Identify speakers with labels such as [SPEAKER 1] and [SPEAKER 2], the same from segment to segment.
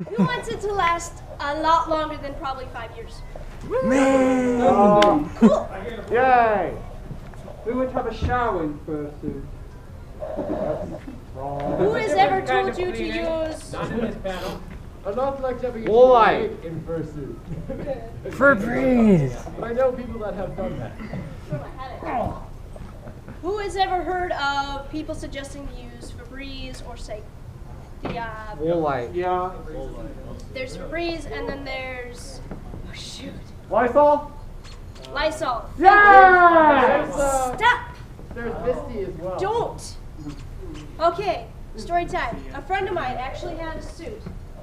[SPEAKER 1] Who wants it to last a lot longer than probably 5 years?
[SPEAKER 2] Man!
[SPEAKER 1] Cool.
[SPEAKER 2] Yay!
[SPEAKER 3] Who would have a shower in fursuit?
[SPEAKER 1] Who has ever told you to use?
[SPEAKER 4] Not in this panel.
[SPEAKER 3] I'd not like to have a
[SPEAKER 2] Woolite.
[SPEAKER 3] in fursuit.
[SPEAKER 2] Febreze!
[SPEAKER 3] But I know people that have done that.
[SPEAKER 1] Who has ever heard of people suggesting to use Febreze or say the
[SPEAKER 2] Woolite.
[SPEAKER 3] Yeah.
[SPEAKER 1] there's Febreze and then there's oh shoot
[SPEAKER 2] Lysol?
[SPEAKER 1] Lysol.
[SPEAKER 2] Yes!
[SPEAKER 1] Stop!
[SPEAKER 3] There's Misty as well.
[SPEAKER 1] Don't. Okay, story time. A friend of mine actually had a suit.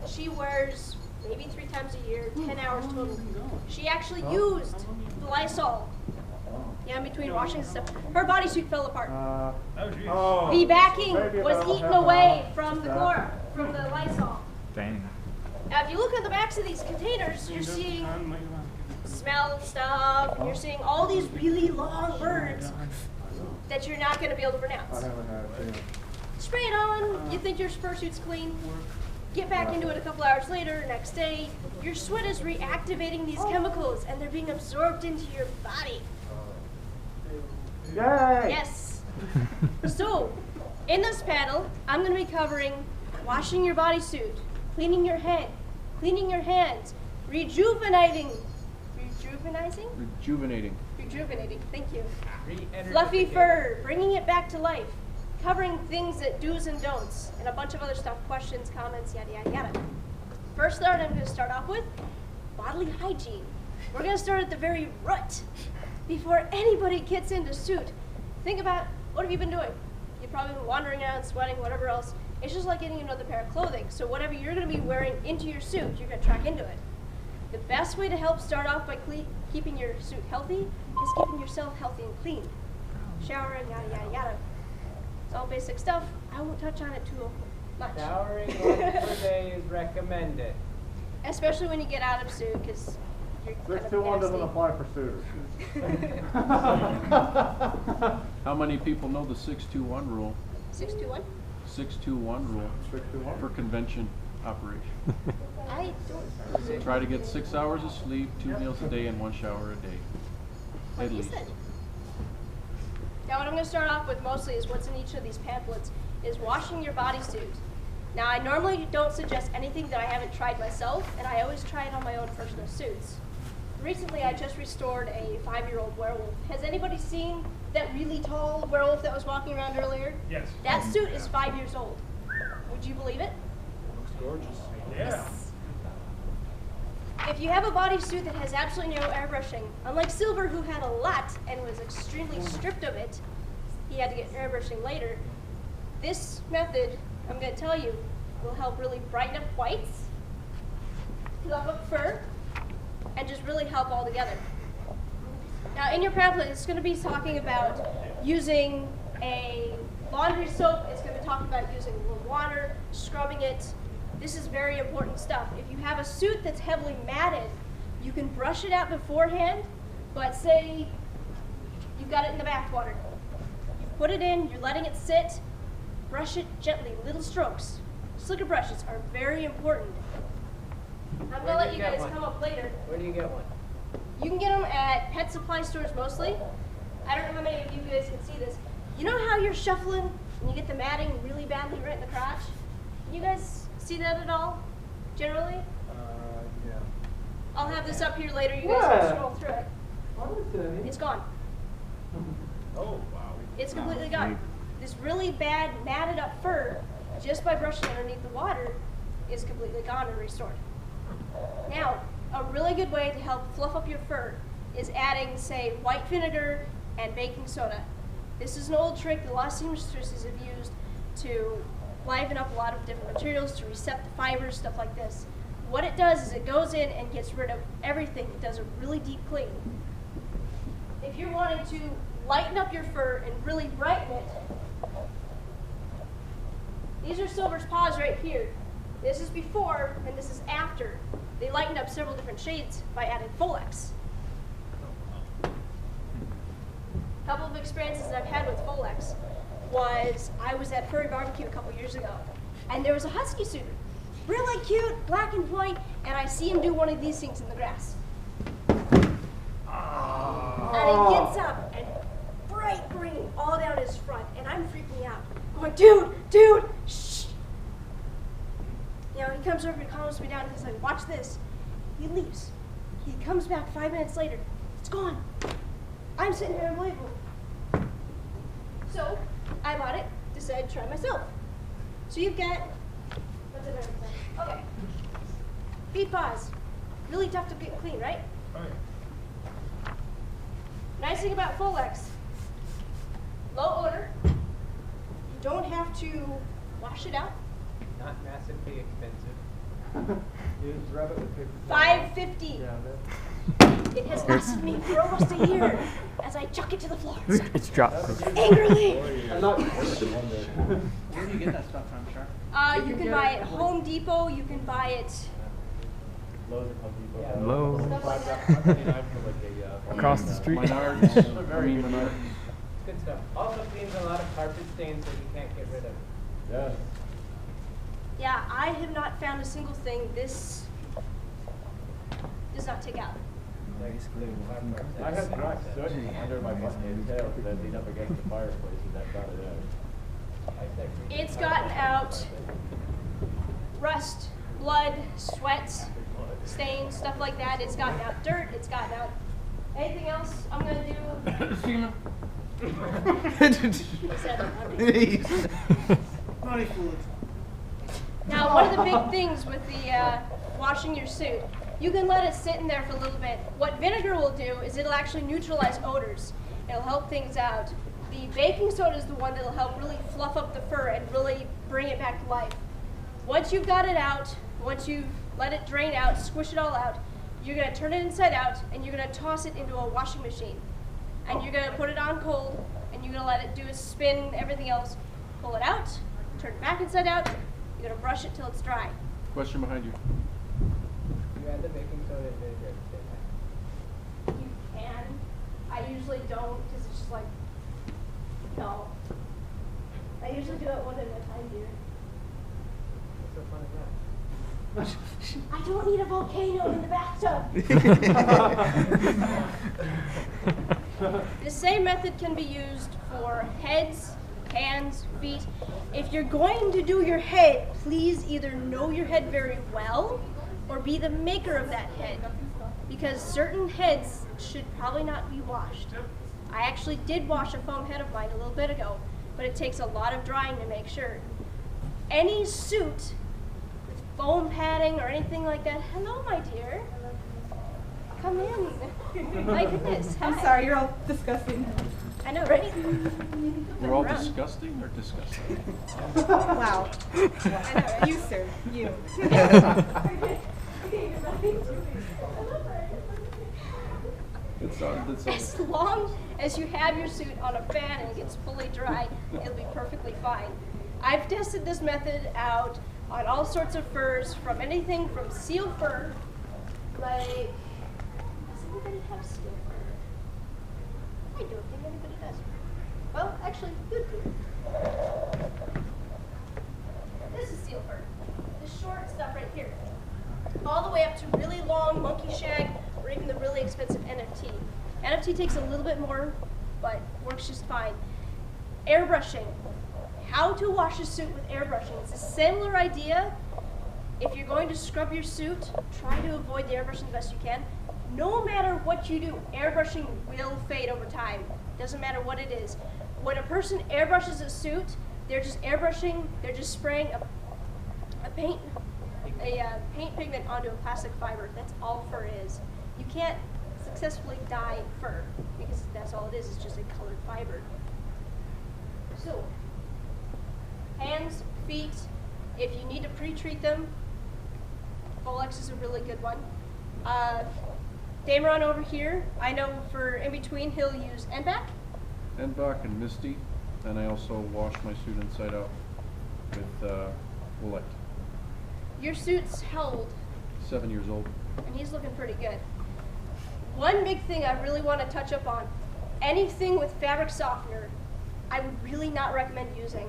[SPEAKER 1] She wears maybe 3 times a year, 10 hours total. She actually used the Lysol. Yeah, in between washing and stuff. Her bodysuit fell apart. The backing was eaten away from the chlor, from the Lysol.
[SPEAKER 2] Dang.
[SPEAKER 1] Now, if you look at the backs of these containers, you're seeing smell stuff. You're seeing all these really long words that you're not going to be able to pronounce. Spray it on. You think your fursuit's clean. Get back into it a couple hours later, next day. Your sweat is reactivating these chemicals, and they're being absorbed into your body.
[SPEAKER 2] Yay!
[SPEAKER 1] Yes. So, in this panel, I'm going to be covering washing your bodysuit, cleaning your head, cleaning your hands, rejuvenating, thank you. Fluffy fur, bringing it back to life, covering things that do's and don'ts, and a bunch of other stuff, questions, comments, yada, yada, yada. First thought I'm going to start off with bodily hygiene. We're going to start at the very root. Before anybody gets into suit, think about what have you been doing? You've probably been wandering around, sweating, whatever else. It's just like getting another pair of clothing. So whatever you're going to be wearing into your suit, you're going to track into it. The best way to help start off by keeping your suit healthy is keeping yourself healthy and clean. Showering, yada, yada, yada. It's all basic stuff. I won't touch on it too much.
[SPEAKER 4] Showering once per day is recommended.
[SPEAKER 1] Especially when you get out of suit, because you're kind of
[SPEAKER 2] 621 doesn't
[SPEAKER 1] nasty.
[SPEAKER 2] apply for suitors.
[SPEAKER 5] How many people know the 621 rule?
[SPEAKER 1] 621?
[SPEAKER 5] 621 rule
[SPEAKER 2] 621?
[SPEAKER 5] for convention operation.
[SPEAKER 1] I don't.
[SPEAKER 5] Try to get 6 hours of sleep, 2 meals a day, and 1 shower a day.
[SPEAKER 1] Like
[SPEAKER 5] At
[SPEAKER 1] you
[SPEAKER 5] least.
[SPEAKER 1] said. Now what I'm going to start off with mostly is what's in each of these pamphlets is washing your bodysuit. Now I normally don't suggest anything that I haven't tried myself, and I always try it on my own personal suits. Recently I just restored a 5-year-old werewolf. Has anybody seen that really tall werewolf that was walking around earlier?
[SPEAKER 6] Yes.
[SPEAKER 1] That suit is 5 years old. Would you believe it?
[SPEAKER 6] Looks gorgeous. Yeah.
[SPEAKER 1] If you have a bodysuit that has absolutely no airbrushing, unlike Silver who had a lot and was extremely stripped of it, he had to get airbrushing later, this method, I'm going to tell you, will help really brighten up whites, fluff up fur, and just really help all together. Now in your pamphlet, it's going to be talking about using a laundry soap, it's going to be talking about using warm water, scrubbing it. This is very important stuff. If you have a suit that's heavily matted, you can brush it out beforehand, but say you've got it in the bath water. You put it in, you're letting it sit, brush it gently, little strokes. Slicker brushes are very important. I'm going to let you guys come up later.
[SPEAKER 4] Where do you get one?
[SPEAKER 1] You can get them at pet supply stores mostly. I don't know how many of you guys can see this. You know how you're shuffling and you get the matting really badly right in the crotch? Can you guys see that at all, generally?
[SPEAKER 2] Yeah.
[SPEAKER 1] I'll have this up here later. You guys can scroll through it.
[SPEAKER 3] Honestly.
[SPEAKER 1] It's gone.
[SPEAKER 4] Oh, wow.
[SPEAKER 1] It's completely gone. This really bad matted up fur, just by brushing underneath the water, is completely gone and restored. Now, a really good way to help fluff up your fur is adding, say, white vinegar and baking soda. This is an old trick that a lot of seamstresses have used to liven up a lot of different materials, to reset the fibers, stuff like this. What it does is it goes in and gets rid of everything. It does a really deep clean. If you're wanting to lighten up your fur and really brighten it, these are Silver's paws right here. This is before and this is after. They lightened up several different shades by adding Folex. A couple of experiences that I've had with Folex was I was at Furry Barbecue a couple years ago, and there was a husky suitor. really cute, black and white, and I see him do one of these things in the grass. And he gets up and bright green all down his front, and I'm freaking out. I'm like, dude, shh. You know, he comes over and calms me down and he's like, watch this. He leaves. He comes back 5 minutes later. It's gone. I'm sitting there unbelievable. So I bought it, decided to try myself. So you've got, what's it? Okay. Feet paws. Really tough to get clean, right?
[SPEAKER 6] Oh, yeah.
[SPEAKER 1] Nice thing about full X, low odor. You don't have to wash it out.
[SPEAKER 4] Not massively expensive.
[SPEAKER 3] You just rub it with paper towel.
[SPEAKER 1] $5.50.
[SPEAKER 3] Yeah,
[SPEAKER 1] It has lasted me for almost a year as I chuck it to the floor.
[SPEAKER 2] It's dropped.
[SPEAKER 1] Angrily.
[SPEAKER 3] I'm not.
[SPEAKER 5] Where do you get that stuff from, Sharpe?
[SPEAKER 1] You can buy it at Home Depot. You can buy it.
[SPEAKER 3] Lowe's or Home Depot.
[SPEAKER 4] Yeah.
[SPEAKER 2] Low.
[SPEAKER 1] Stuff like that.
[SPEAKER 2] Across the street.
[SPEAKER 5] Menards. Menards.
[SPEAKER 4] Good stuff. Also cleans a lot of carpet stains that you can't get rid of.
[SPEAKER 3] Yes.
[SPEAKER 1] Yeah, I have not found a single thing this does not take out.
[SPEAKER 3] I have black soot under my button tail because I lean up against the fireplace and that got it out.
[SPEAKER 1] It's gotten out rust, blood, sweat, stains, stuff like that. It's gotten out dirt. It's gotten out anything else I'm going to do. What's that? Now, one of the big things with the washing your suit, you can let it sit in there for a little bit. What vinegar will do is it'll actually neutralize odors. It'll help things out. The baking soda is the one that'll help really fluff up the fur and really bring it back to life. Once you've got it out, once you've let it drain out, squish it all out, you're going to turn it inside out and you're going to toss it into a washing machine. And you're going to put it on cold and you're going to let it do a spin, everything else. Pull it out, turn it back inside out. You're going to brush it till it's dry.
[SPEAKER 5] Question behind you.
[SPEAKER 4] You add the baking soda and vinegar at the same time.
[SPEAKER 1] You can. I usually don't because it's just like, no. I usually do it one at a time, dear.
[SPEAKER 4] What's so fun is that?
[SPEAKER 1] I don't need a volcano in the bathtub. The same method can be used for heads, hands, feet. If you're going to do your head, please either know your head very well or be the maker of that head, because certain heads should probably not be washed. I actually did wash a foam head of mine a little bit ago, but it takes a lot of drying to make sure. Any suit with foam padding or anything like that, hello my dear. Come in. My goodness.
[SPEAKER 7] I'm
[SPEAKER 1] hi.
[SPEAKER 7] sorry, you're all disgusting.
[SPEAKER 1] I know, right?
[SPEAKER 5] We're all
[SPEAKER 1] Around.
[SPEAKER 5] disgusting or disgusting?
[SPEAKER 7] Wow.
[SPEAKER 1] I know, right?
[SPEAKER 7] You, sir. You.
[SPEAKER 5] It's
[SPEAKER 1] As long as you have your suit on a fan and it gets fully dry, it'll be perfectly fine. I've tested this method out on all sorts of furs, from anything from seal fur, like, does anybody have seal fur? I don't think anybody does. Well, actually, you do. This is seal fur. This short stuff right here. All the way up to really long monkey shag, or even the really expensive NFT. NFT takes a little bit more, but works just fine. Airbrushing. How to wash a suit with airbrushing. It's a similar idea. If you're going to scrub your suit, try to avoid the airbrushing the best you can. No matter what you do, airbrushing will fade over time. Doesn't matter what it is. When a person airbrushes a suit, they're just airbrushing, they're just spraying a paint pigment onto a plastic fiber. That's all fur is. You can't successfully dye fur because that's all it is. It's just a colored fiber. So, hands, feet, if you need to pre-treat them, Folex is a really good one. Dameron over here, I know for in between he'll use Endback.
[SPEAKER 5] Endbach and Misty, and I also wash my suit inside out with Willette.
[SPEAKER 1] Your suit's held,
[SPEAKER 5] 7 years old.
[SPEAKER 1] and he's looking pretty good. One big thing I really want to touch up on, anything with fabric softener, I would really not recommend using.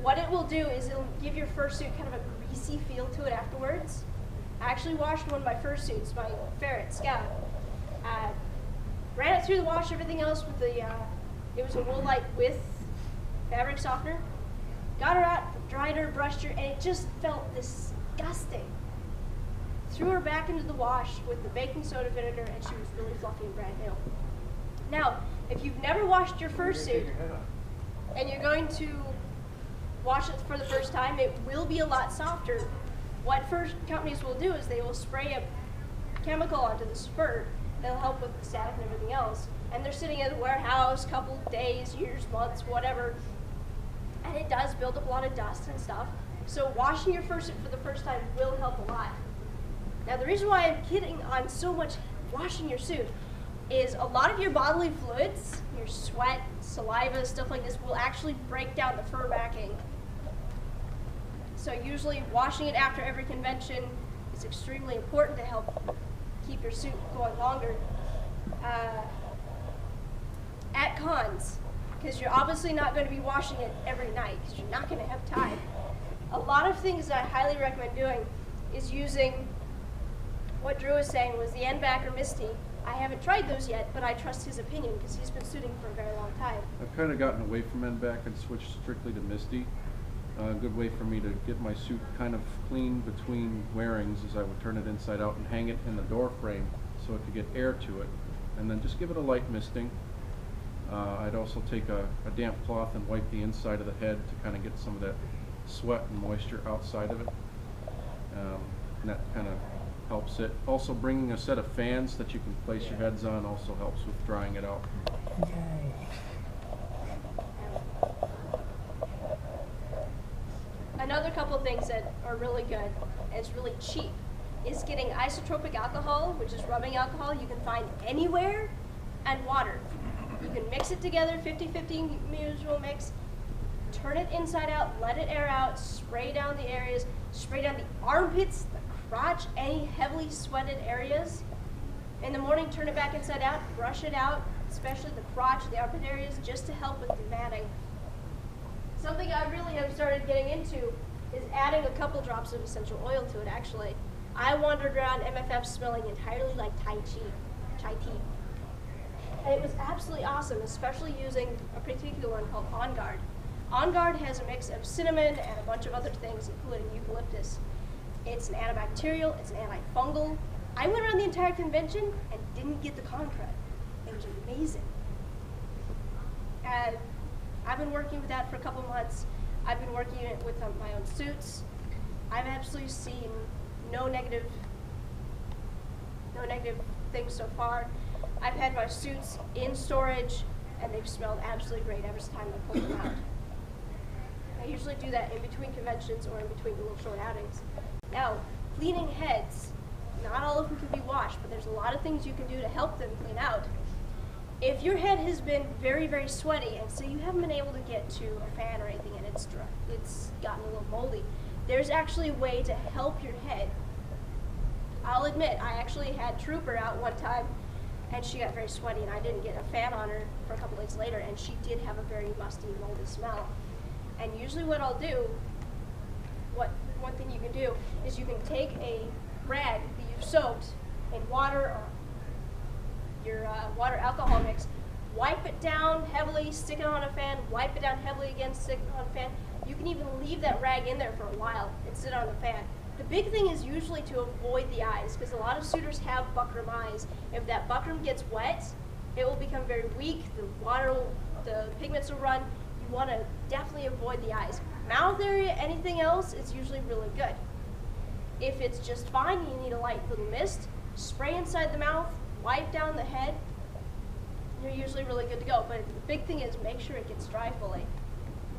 [SPEAKER 1] what it will do is it'll give your fursuit kind of a greasy feel to it afterwards. I actually washed one of my fursuits, my ferret Scout. Ran it through the wash, everything else with the, it was a wool light with fabric softener. Got her out, dried her, brushed her, and it just felt disgusting. Threw her back into the wash with the baking soda vinegar, and she was really fluffy and brand new. Now, if you've never washed your fursuit and you're going to wash it for the first time, it will be a lot softer. What fur companies will do is they will spray a chemical onto this fur that'll help with the static and everything else. And they're sitting in the warehouse a couple days, years, months, whatever. And it does build up a lot of dust and stuff. So washing your fursuit for the first time will help a lot. Now the reason why I'm kidding on so much washing your suit is a lot of your bodily fluids, your sweat, saliva, stuff like this, will actually break down the fur backing. So usually washing it after every convention is extremely important to help keep your suit going longer. At cons, because you're obviously not going to be washing it every night because you're not going to have time. A lot of things that I highly recommend doing is using what Drew was saying was the N-back or Misty. I haven't tried those yet, but I trust his opinion because he's been suiting for a very long time.
[SPEAKER 5] I've kind of gotten away from N-back and switched strictly to Misty. A good way for me to get my suit kind of clean between wearings is I would turn it inside out and hang it in the door frame so it could get air to it, and then just give it a light misting. I'd also take a damp cloth and wipe the inside of the head to kind of get some of that sweat and moisture outside of it. And that kind of helps it. Also, bringing a set of fans that you can place your heads on also helps with drying it out.
[SPEAKER 1] Another couple things that are really good, and it's really cheap, is getting isotropic alcohol, which is rubbing alcohol you can find anywhere, and water. You can mix it together, 50-50 usual mix, turn it inside out, let it air out, spray down the areas, spray down the armpits, the crotch, any heavily sweated areas. In the morning, turn it back inside out, brush it out, especially the crotch, the armpit areas, just to help with the matting. Something I really have started getting into is adding a couple drops of essential oil to it, actually. I wandered around MFF smelling entirely like chai tea. And it was absolutely awesome, especially using a particular one called On Guard. On Guard has a mix of cinnamon and a bunch of other things, including eucalyptus. It's an antibacterial, it's an antifungal. I went around the entire convention and didn't get the concrete. It was amazing. And I've been working with that for a couple months. I've been working it with my own suits. I've absolutely seen no negative things so far. I've had my suits in storage, and they've smelled absolutely great every time I pull them out. I usually do that in between conventions or in between the little short outings. Now, cleaning heads. Not all of them can be washed, but there's a lot of things you can do to help them clean out. If your head has been very, very sweaty, and so you haven't been able to get to a fan or anything, and it's dry, it's gotten a little moldy, there's actually a way to help your head. I'll admit, I actually had Trooper out one time, and she got very sweaty, and I didn't get a fan on her for a couple days later, and she did have a very musty, moldy smell. And usually what I'll do, one thing you can do, is you can take a rag that you've soaked in water or your water alcohol mix, wipe it down heavily, stick it on a fan, wipe it down heavily again, stick it on a fan. You can even leave that rag in there for a while and sit on the fan. The big thing is usually to avoid the eyes, because a lot of suitors have Buckram eyes. If that Buckram gets wet, it will become very weak, the pigments will run. You want to definitely avoid the eyes. Mouth area, anything else, is usually really good. If it's just fine, you need a light little mist, spray inside the mouth, wipe down the head, you're usually really good to go. But the big thing is make sure it gets dry fully.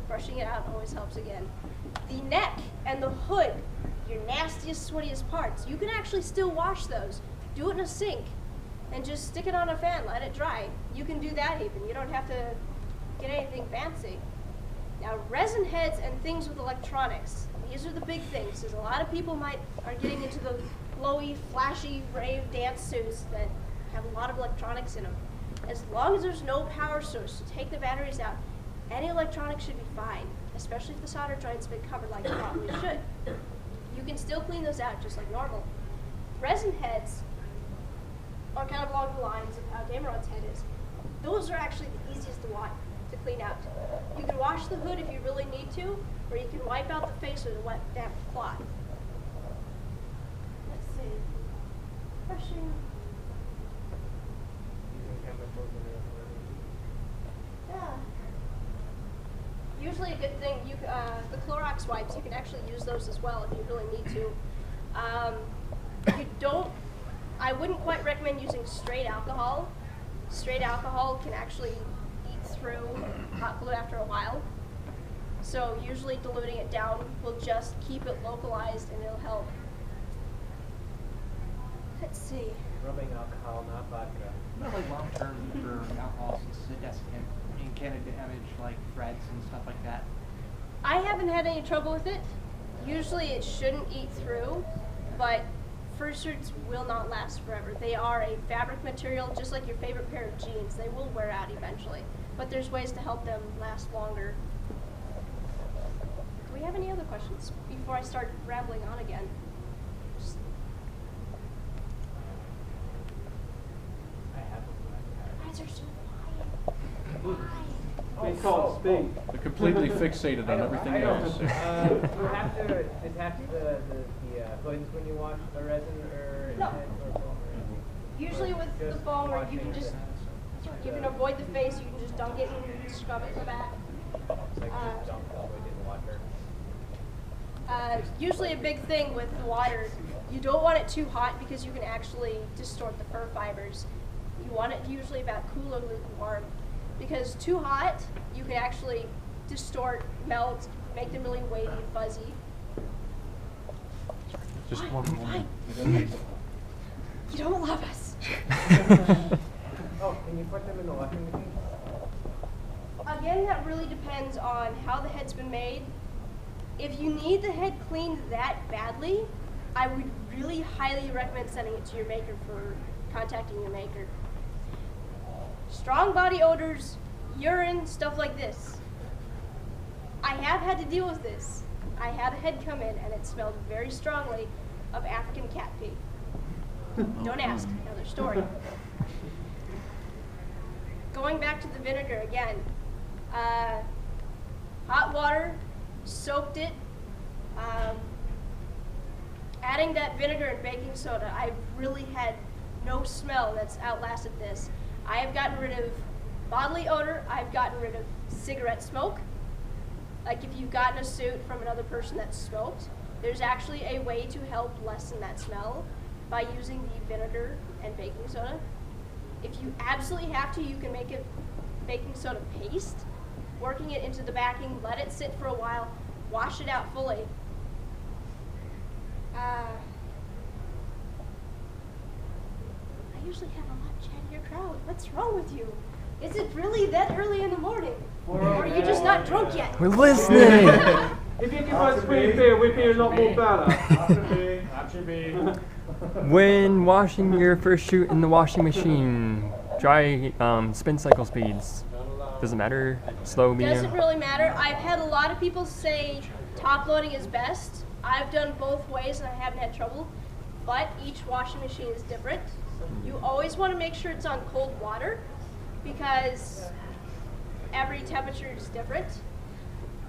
[SPEAKER 1] Brushing it out always helps again. The neck and the hood, your nastiest, sweatiest parts, you can actually still wash those. Do it in a sink and just stick it on a fan, let it dry. You can do that even. You don't have to get anything fancy. Now, resin heads and things with electronics. These are the big things, because a lot of people are getting into the glowy, flashy, rave dance suits that have a lot of electronics in them. As long as there's no power source to take the batteries out, any electronics should be fine, especially if the solder joint's been covered like it probably should. You can still clean those out just like normal. Resin heads are kind of along the lines of how Dameron's head is. Those are actually the easiest to clean out. You can wash the hood if you really need to, or you can wipe out the face with a wet, damp cloth. Let's see. Brushing. Yeah. Usually a good thing, the Clorox wipes, you can actually use those as well if you really need to. I wouldn't quite recommend using straight alcohol. Straight alcohol can actually eat through hot glue after a while. So usually diluting it down will just keep it localized and it'll help. Let's see.
[SPEAKER 4] Rubbing alcohol, not vodka.
[SPEAKER 8] Not like long term for alcohol since it desiccant and can it damage like threads and stuff like that?
[SPEAKER 1] I haven't had any trouble with it. Usually it shouldn't eat through, but Fursuits will not last forever. They are a fabric material, just like your favorite pair of jeans. They will wear out eventually, but there's ways to help them last longer. Do we have any other questions before I start rambling on again? Guys are so quiet. Why?
[SPEAKER 3] It's called speed.
[SPEAKER 5] They're completely fixated on everything you have to say.
[SPEAKER 4] You have to detach the hoods when you wash the resin or
[SPEAKER 1] No.
[SPEAKER 4] or
[SPEAKER 1] Usually with the
[SPEAKER 4] just
[SPEAKER 1] foamer, you can
[SPEAKER 4] washing
[SPEAKER 1] just, you can avoid the face, you can just dunk it and scrub it in the back.
[SPEAKER 4] It's like just dump all the way in the water.
[SPEAKER 1] Usually a big thing with the water, you don't want it too hot because you can actually distort the fur fibers. You want it usually about cool or lukewarm, because too hot, you can actually distort, melt, make them really wavy, fuzzy.
[SPEAKER 5] Just
[SPEAKER 1] Fine,
[SPEAKER 5] one
[SPEAKER 1] fine.
[SPEAKER 5] moment.
[SPEAKER 1] You don't love us.
[SPEAKER 4] Oh, can you put them in the washing machine?
[SPEAKER 1] Again, that really depends on how the head's been made. If you need the head cleaned that badly, I would really highly recommend sending it to your maker for contacting your maker. Strong body odors, urine, stuff like this. I have had to deal with this. I had a head come in and it smelled very strongly of African cat pee. Don't ask, another story. Going back to the vinegar again. Hot water, soaked it. Adding that vinegar and baking soda, I've really had no smell that's outlasted this. I have gotten rid of bodily odor, I've gotten rid of cigarette smoke. Like if you've gotten a suit from another person that smoked, there's actually a way to help lessen that smell by using the vinegar and baking soda. If you absolutely have to, you can make a baking soda paste, working it into the backing, let it sit for a while, wash it out fully. I usually have a lot chattier crowd. What's wrong with you? Is it really that early in the morning? Or are you just not drunk yet?
[SPEAKER 2] We're listening.
[SPEAKER 3] If you give us free beer, we'd be a lot more better. Option B.
[SPEAKER 2] When washing your Fursuit in the washing machine, try spin cycle speeds. Doesn't matter. Slow, medium.
[SPEAKER 1] Doesn't really matter. I've had a lot of people say top loading is best. I've done both ways and I haven't had trouble, but each washing machine is different. You always want to make sure it's on cold water because every temperature is different.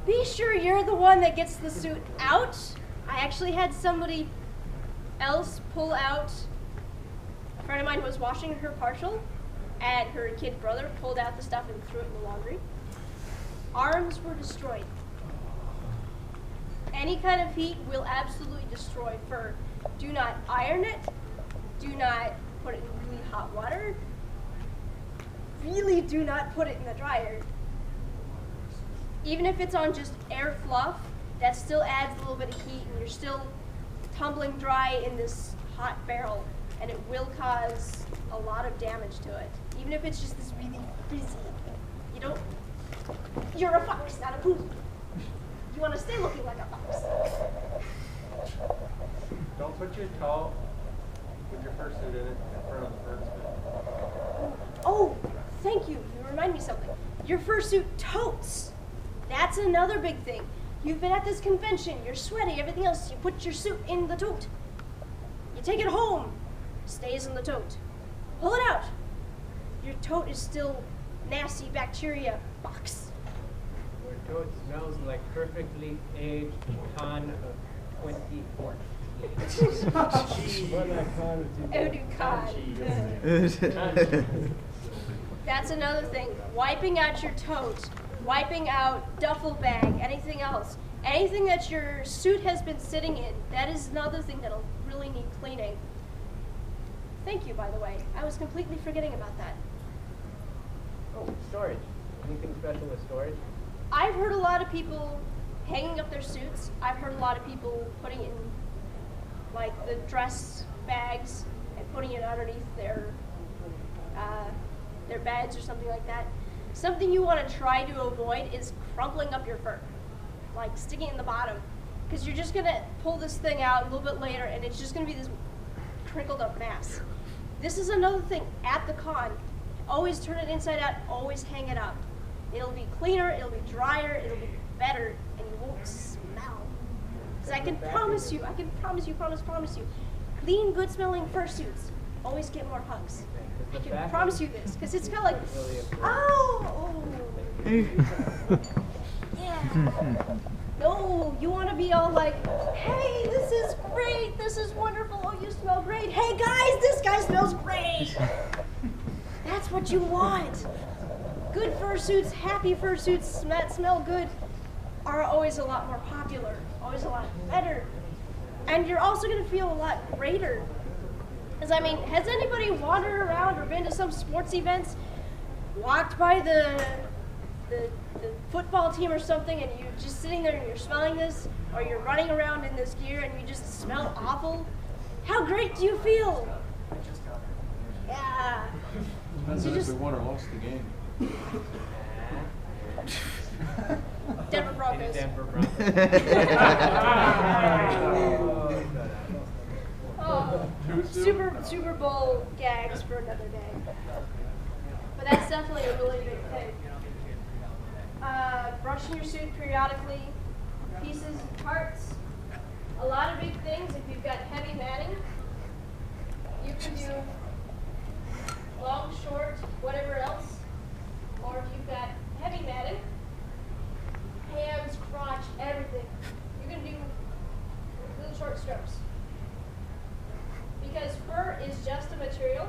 [SPEAKER 1] Be sure you're the one that gets the suit out. I actually had somebody else pull out, a friend of mine was washing her partial, and her kid brother pulled out the stuff and threw it in the laundry. Arms were destroyed. Any kind of heat will absolutely destroy fur. Do not iron it. Do not put it in really hot water. Really do not put it in the dryer. Even if it's on just air fluff, that still adds a little bit of heat and you're still tumbling dry in this hot barrel and it will cause a lot of damage to it. Even if it's just this really frizzy, you're a fox, not a poodle. You want to stay looking like a fox.
[SPEAKER 3] Don't put your toe with your fursuit in it in front of the fursuit.
[SPEAKER 1] Oh, thank you. You remind me something. Your fursuit totes. That's That's another big thing. You've been at this convention, you're sweaty, everything else. You put your suit in the tote. You take it home, stays in the tote. Pull it out. Your tote is still nasty bacteria box.
[SPEAKER 4] Your tote smells like perfectly aged con of 2014.
[SPEAKER 1] Odour con. That's another thing. Wiping out your tote, wiping out duffel bag, anything else. Anything that your suit has been sitting in, that is another thing that'll really need cleaning. Thank you, by the way. I was completely forgetting about that.
[SPEAKER 4] Oh, storage. Anything special with storage?
[SPEAKER 1] I've heard a lot of people hanging up their suits. I've heard a lot of people putting in like the dress bags and putting it underneath their beds or something like that. Something you want to try to avoid is crumpling up your fur, like sticking it in the bottom, because you're just gonna pull this thing out a little bit later and it's just gonna be this crinkled up mass. This is another thing at the con. Always turn it inside out, always hang it up. It'll be cleaner, it'll be drier, it'll be better, and you won't smell. Because I can promise you, promise you, clean, good smelling fursuits always get more hugs. I can promise you this, because it's kind of like, oh, yeah. No, you want to be all like, hey, this is great, this is wonderful, oh, you smell great. Hey guys, this guy smells great. That's what you want. Good fursuits, happy fursuits that smell good are always a lot more popular, always a lot better. And you're also going to feel a lot greater. Because, I mean, has anybody wandered around or been to some sports events, walked by the football team or something, and you're just sitting there and you're smelling this, or you're running around in this gear and you just smell awful? How great do you feel? Yeah.
[SPEAKER 5] Depends on if we won or lost the game.
[SPEAKER 1] Denver Broncos.
[SPEAKER 4] Denver Broncos.
[SPEAKER 1] Oh, Super Bowl gags for another day. But that's definitely a really big thing. Brushing your suit periodically, pieces, parts. A lot of big things. If you've got heavy matting, you can do long, short, whatever else. Or if you've got heavy matting, hands, crotch, everything, you're going to do little short strokes. Because fur is just a material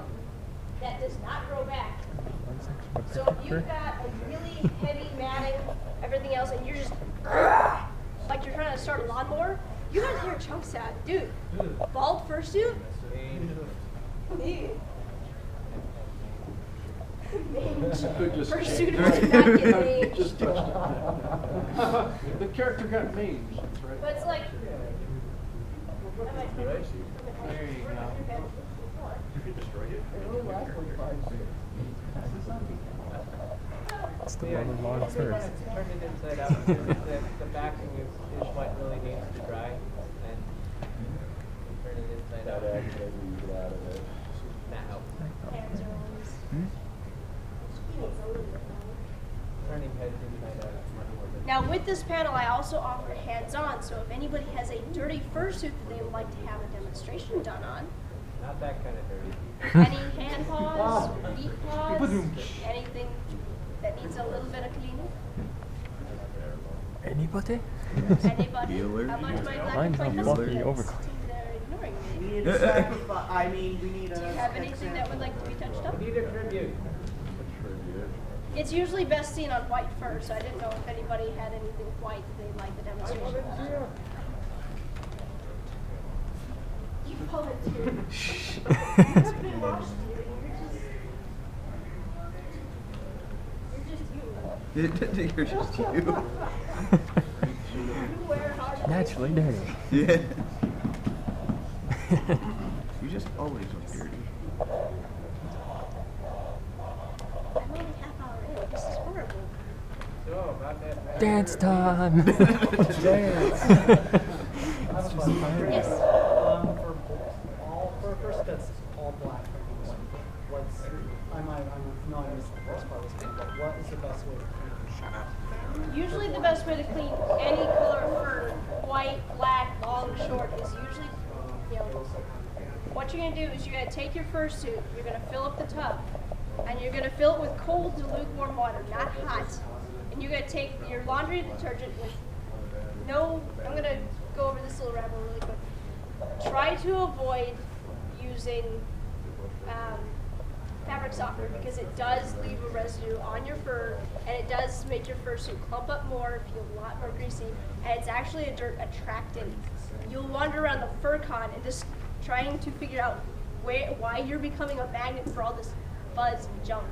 [SPEAKER 1] that does not grow back. So if you've got a really heavy matting, everything else, and you're just like you're trying to start a lawnmower, you're going to hear chunks out. Dude, bald fursuit? Fursuit does not get aged.
[SPEAKER 5] Just touched it. The character got mange, that's right.
[SPEAKER 1] But it's like,
[SPEAKER 8] There you go.
[SPEAKER 6] You could destroy it.
[SPEAKER 2] It's the
[SPEAKER 4] Yeah,
[SPEAKER 2] one
[SPEAKER 4] you
[SPEAKER 2] long
[SPEAKER 4] usually
[SPEAKER 2] first.
[SPEAKER 4] want to turn it inside out because the backing is what really needs to dry. And turn it inside out.
[SPEAKER 3] That actually you get out of it.
[SPEAKER 4] That helps.
[SPEAKER 1] hands are always.
[SPEAKER 4] Turning heads inside out is much more difficult.
[SPEAKER 1] Now with this panel, I also offer hands-on, so if anybody has a dirty fursuit that they would like to have a demonstration done on,
[SPEAKER 4] Not that kind of dirty.
[SPEAKER 1] any hand paws, feet paws, anything that needs a little bit of cleaning,
[SPEAKER 2] Anybody?
[SPEAKER 1] anybody, how much my black
[SPEAKER 2] Mine's
[SPEAKER 1] and white
[SPEAKER 2] not
[SPEAKER 1] husband
[SPEAKER 2] lucky
[SPEAKER 1] is,
[SPEAKER 2] overcoat.
[SPEAKER 1] they're ignoring me.
[SPEAKER 7] We need a sacrifice. I mean, we need a.
[SPEAKER 1] Do you have anything that would like to be touched up?
[SPEAKER 4] We need a tribute.
[SPEAKER 1] It's usually best seen on white fur, so I didn't know if anybody had anything white that they'd like the demonstration of. You volunteered. You have been watched, dear. You're just you.
[SPEAKER 9] You're just you.
[SPEAKER 1] You wear hard.
[SPEAKER 2] Naturally dirty.
[SPEAKER 9] Yeah. You just always look dirty.
[SPEAKER 1] I'm only half hour in. This is horrible.
[SPEAKER 4] So, about that.
[SPEAKER 2] Dance time. Dance.
[SPEAKER 1] Yes.
[SPEAKER 10] For first that's all black. What's I'm not in this first part of this thing, but what is the best way to clean
[SPEAKER 1] Usually the best way to clean any color of fur, white, black, long, short, is usually yellow. What you're going to do is you're going to take your fursuit, you're going to fill up the tub, and you're going to fill it with cold to lukewarm water, not hot. And you're going to take your laundry detergent with I'm going to go over this little rabbit really quick. Try to avoid using fabric softener because it does leave a residue on your fur and it does make your fursuit clump up more, feel a lot more greasy, and it's actually a dirt attractant. You'll wander around the fur con and just trying to figure out why you're becoming a magnet for all this fuzz junk.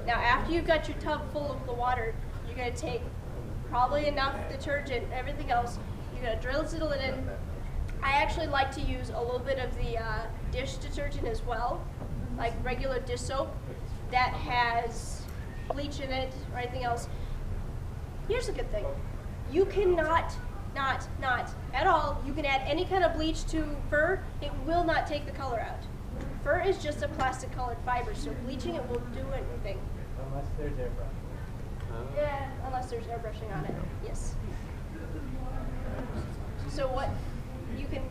[SPEAKER 1] Now after you've got your tub full of the water, you're going to take probably enough detergent and everything else. You're going to drill it in. I actually like to use a little bit of the dish detergent as well, like regular dish soap that has bleach in it or anything else. Here's a good thing. You cannot, not at all, you can add any kind of bleach to fur, it will not take the color out. Fur is just a plastic colored fiber, so bleaching it won't do anything.
[SPEAKER 4] Unless there's airbrushing.
[SPEAKER 1] Yeah, unless there's airbrushing on it, yes. So what you can,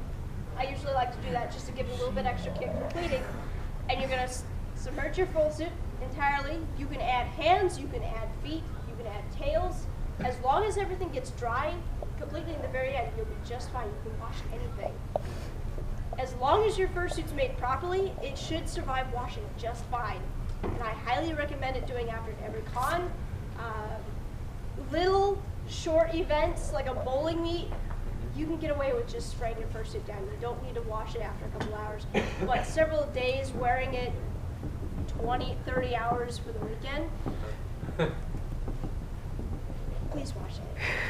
[SPEAKER 1] I usually like to do that just to give it a little bit extra kick for cleaning. And you're going to submerge your full suit entirely. You can add hands, you can add feet, you can add tails. As long as everything gets dry completely in the very end, you'll be just fine. You can wash anything. As long as your fursuit's made properly, it should survive washing just fine. And I highly recommend it doing after every con. Little short events like a bowling meet, you can get away with just spraying your fursuit down. You don't need to wash it after a couple hours. But several days wearing it, 20, 30 hours for the weekend, please wash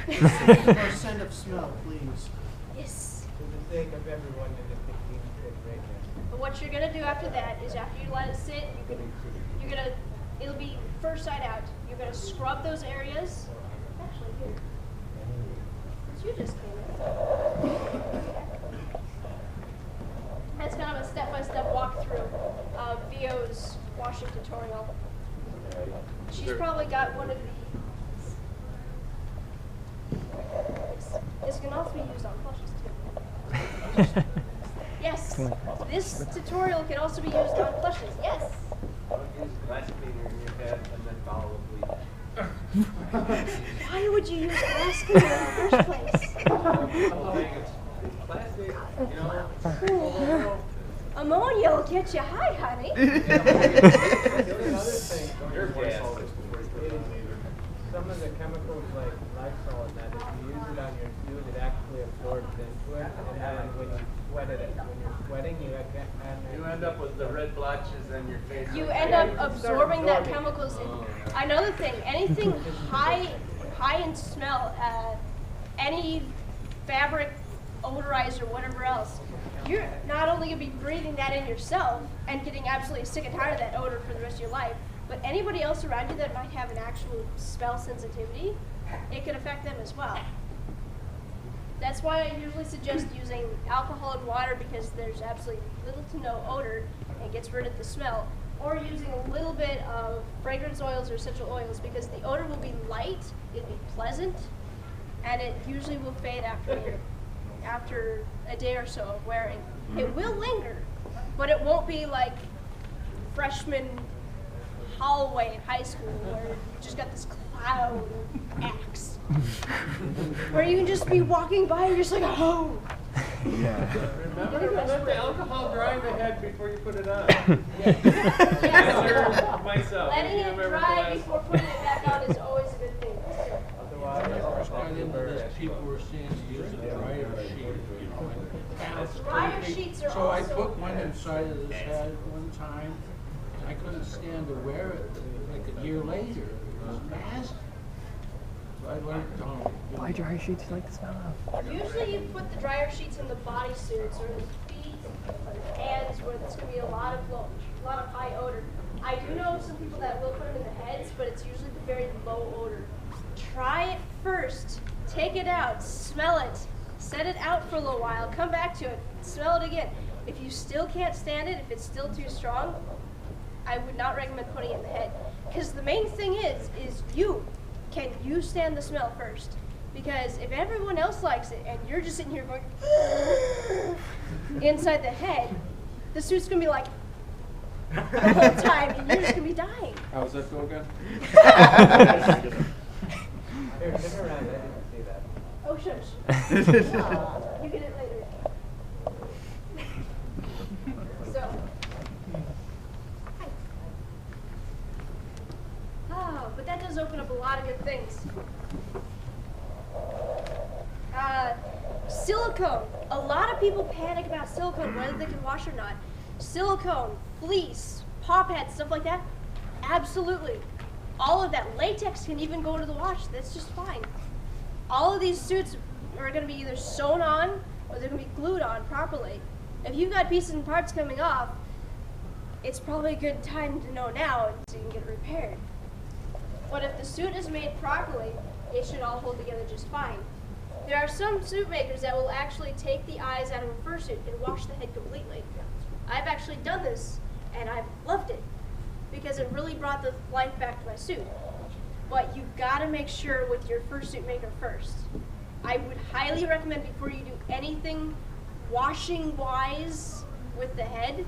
[SPEAKER 1] it.
[SPEAKER 7] 6% of smell, please.
[SPEAKER 1] Yes.
[SPEAKER 4] For the sake of everyone in the 15-foot radius.
[SPEAKER 1] But what you're gonna do after that is after you let it sit, it'll be first side out. You're gonna scrub those areas. Actually, here. You just came in. That's kind of a step-by-step walkthrough of Vio's washing tutorial. She's probably got one of these. This can also be used on plushes too. Yes, this tutorial can also be used on plushes. Yes.
[SPEAKER 3] I would use glass cleaner in your head and then follow with bleach.
[SPEAKER 1] Why would you use glass cleaner in the first place?
[SPEAKER 3] It's plastic, you know.
[SPEAKER 1] Ammonia will get you high, honey.
[SPEAKER 4] Another thing, some of the chemicals like Lysol and that, if you use it on your suit, it actually absorbs into it, and then when you sweat it, when you're sweating, you
[SPEAKER 3] end up with the red blotches on your face.
[SPEAKER 1] You end up absorbing that chemicals. Another thing, anything high in smell, any fabric odorizer, whatever else, you're not only going to be breathing that in yourself and getting absolutely sick and tired of that odor for the rest of your life, but anybody else around you that might have an actual smell sensitivity, it could affect them as well. That's why I usually suggest using alcohol and water because there's absolutely little to no odor and gets rid of the smell. Or using a little bit of fragrance oils or essential oils because the odor will be light, it'll be pleasant, and it usually will fade after a day or so of wearing. It will linger, but it won't be like freshman hallway in high school where you just got this cloud of Axe. Where you can just be walking by and you're just like, oh.
[SPEAKER 3] Yeah. Remember to let the alcohol dry in the head before you put it on.
[SPEAKER 1] Yes.
[SPEAKER 3] Myself.
[SPEAKER 1] Letting it dry before putting it back on is always a good thing.
[SPEAKER 11] People were seeing to use a dryer sheet.
[SPEAKER 1] Dryer sheets are
[SPEAKER 11] So I
[SPEAKER 1] also
[SPEAKER 11] put one inside of this head one time. I couldn't stand to wear it like a year later. It was nasty. So I learned,
[SPEAKER 2] Why dry sheets you like the smell of?
[SPEAKER 1] Usually you put the dryer sheets in the bodysuits or the feet or the hands where there's going to be a lot of high odor. I do know some people that will put them in the heads, but it's usually the very low odor. Try it first. Take it out. Smell it. Set it out for a little while. Come back to it. Smell it again. If you still can't stand it, if it's still too strong, I would not recommend putting it in the head. Because the main thing is you can you stand the smell first? Because if everyone else likes it and you're just sitting here going inside the head, the suit's gonna be like the whole time, and you're just gonna be dying.
[SPEAKER 5] How does that go again?
[SPEAKER 4] Here, turn around. I didn't see that.
[SPEAKER 1] Oh, shush. You get it later. So. Oh, but that does open up a lot of good things. Silicone. A lot of people panic about silicone, whether they can wash or not. Silicone, fleece, paw pads, stuff like that. Absolutely. All of that. Latex can even go into the wash. That's just fine. All of these suits are going to be either sewn on or they're going to be glued on properly. If you've got pieces and parts coming off, it's probably a good time to know now so you can get it repaired. But if the suit is made properly, it should all hold together just fine. There are some suit makers that will actually take the eyes out of a fursuit and wash the head completely. I've actually done this, and I've loved it, because it really brought the life back to my suit. But you've got to make sure with your fursuit maker first. I would highly recommend before you do anything washing-wise with the head,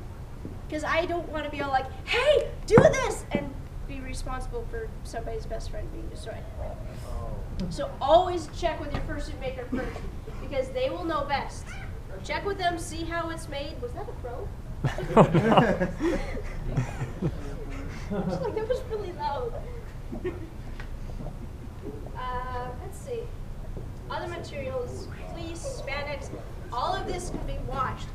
[SPEAKER 1] because I don't want to be all like, hey, do this, and be responsible for somebody's best friend being destroyed. So always check with your fursuit maker first, because they will know best. Check with them, see how it's made. Was that a pro? Like, that was really loud. Let's see. Other materials, fleece, spandex, all of this can be washed.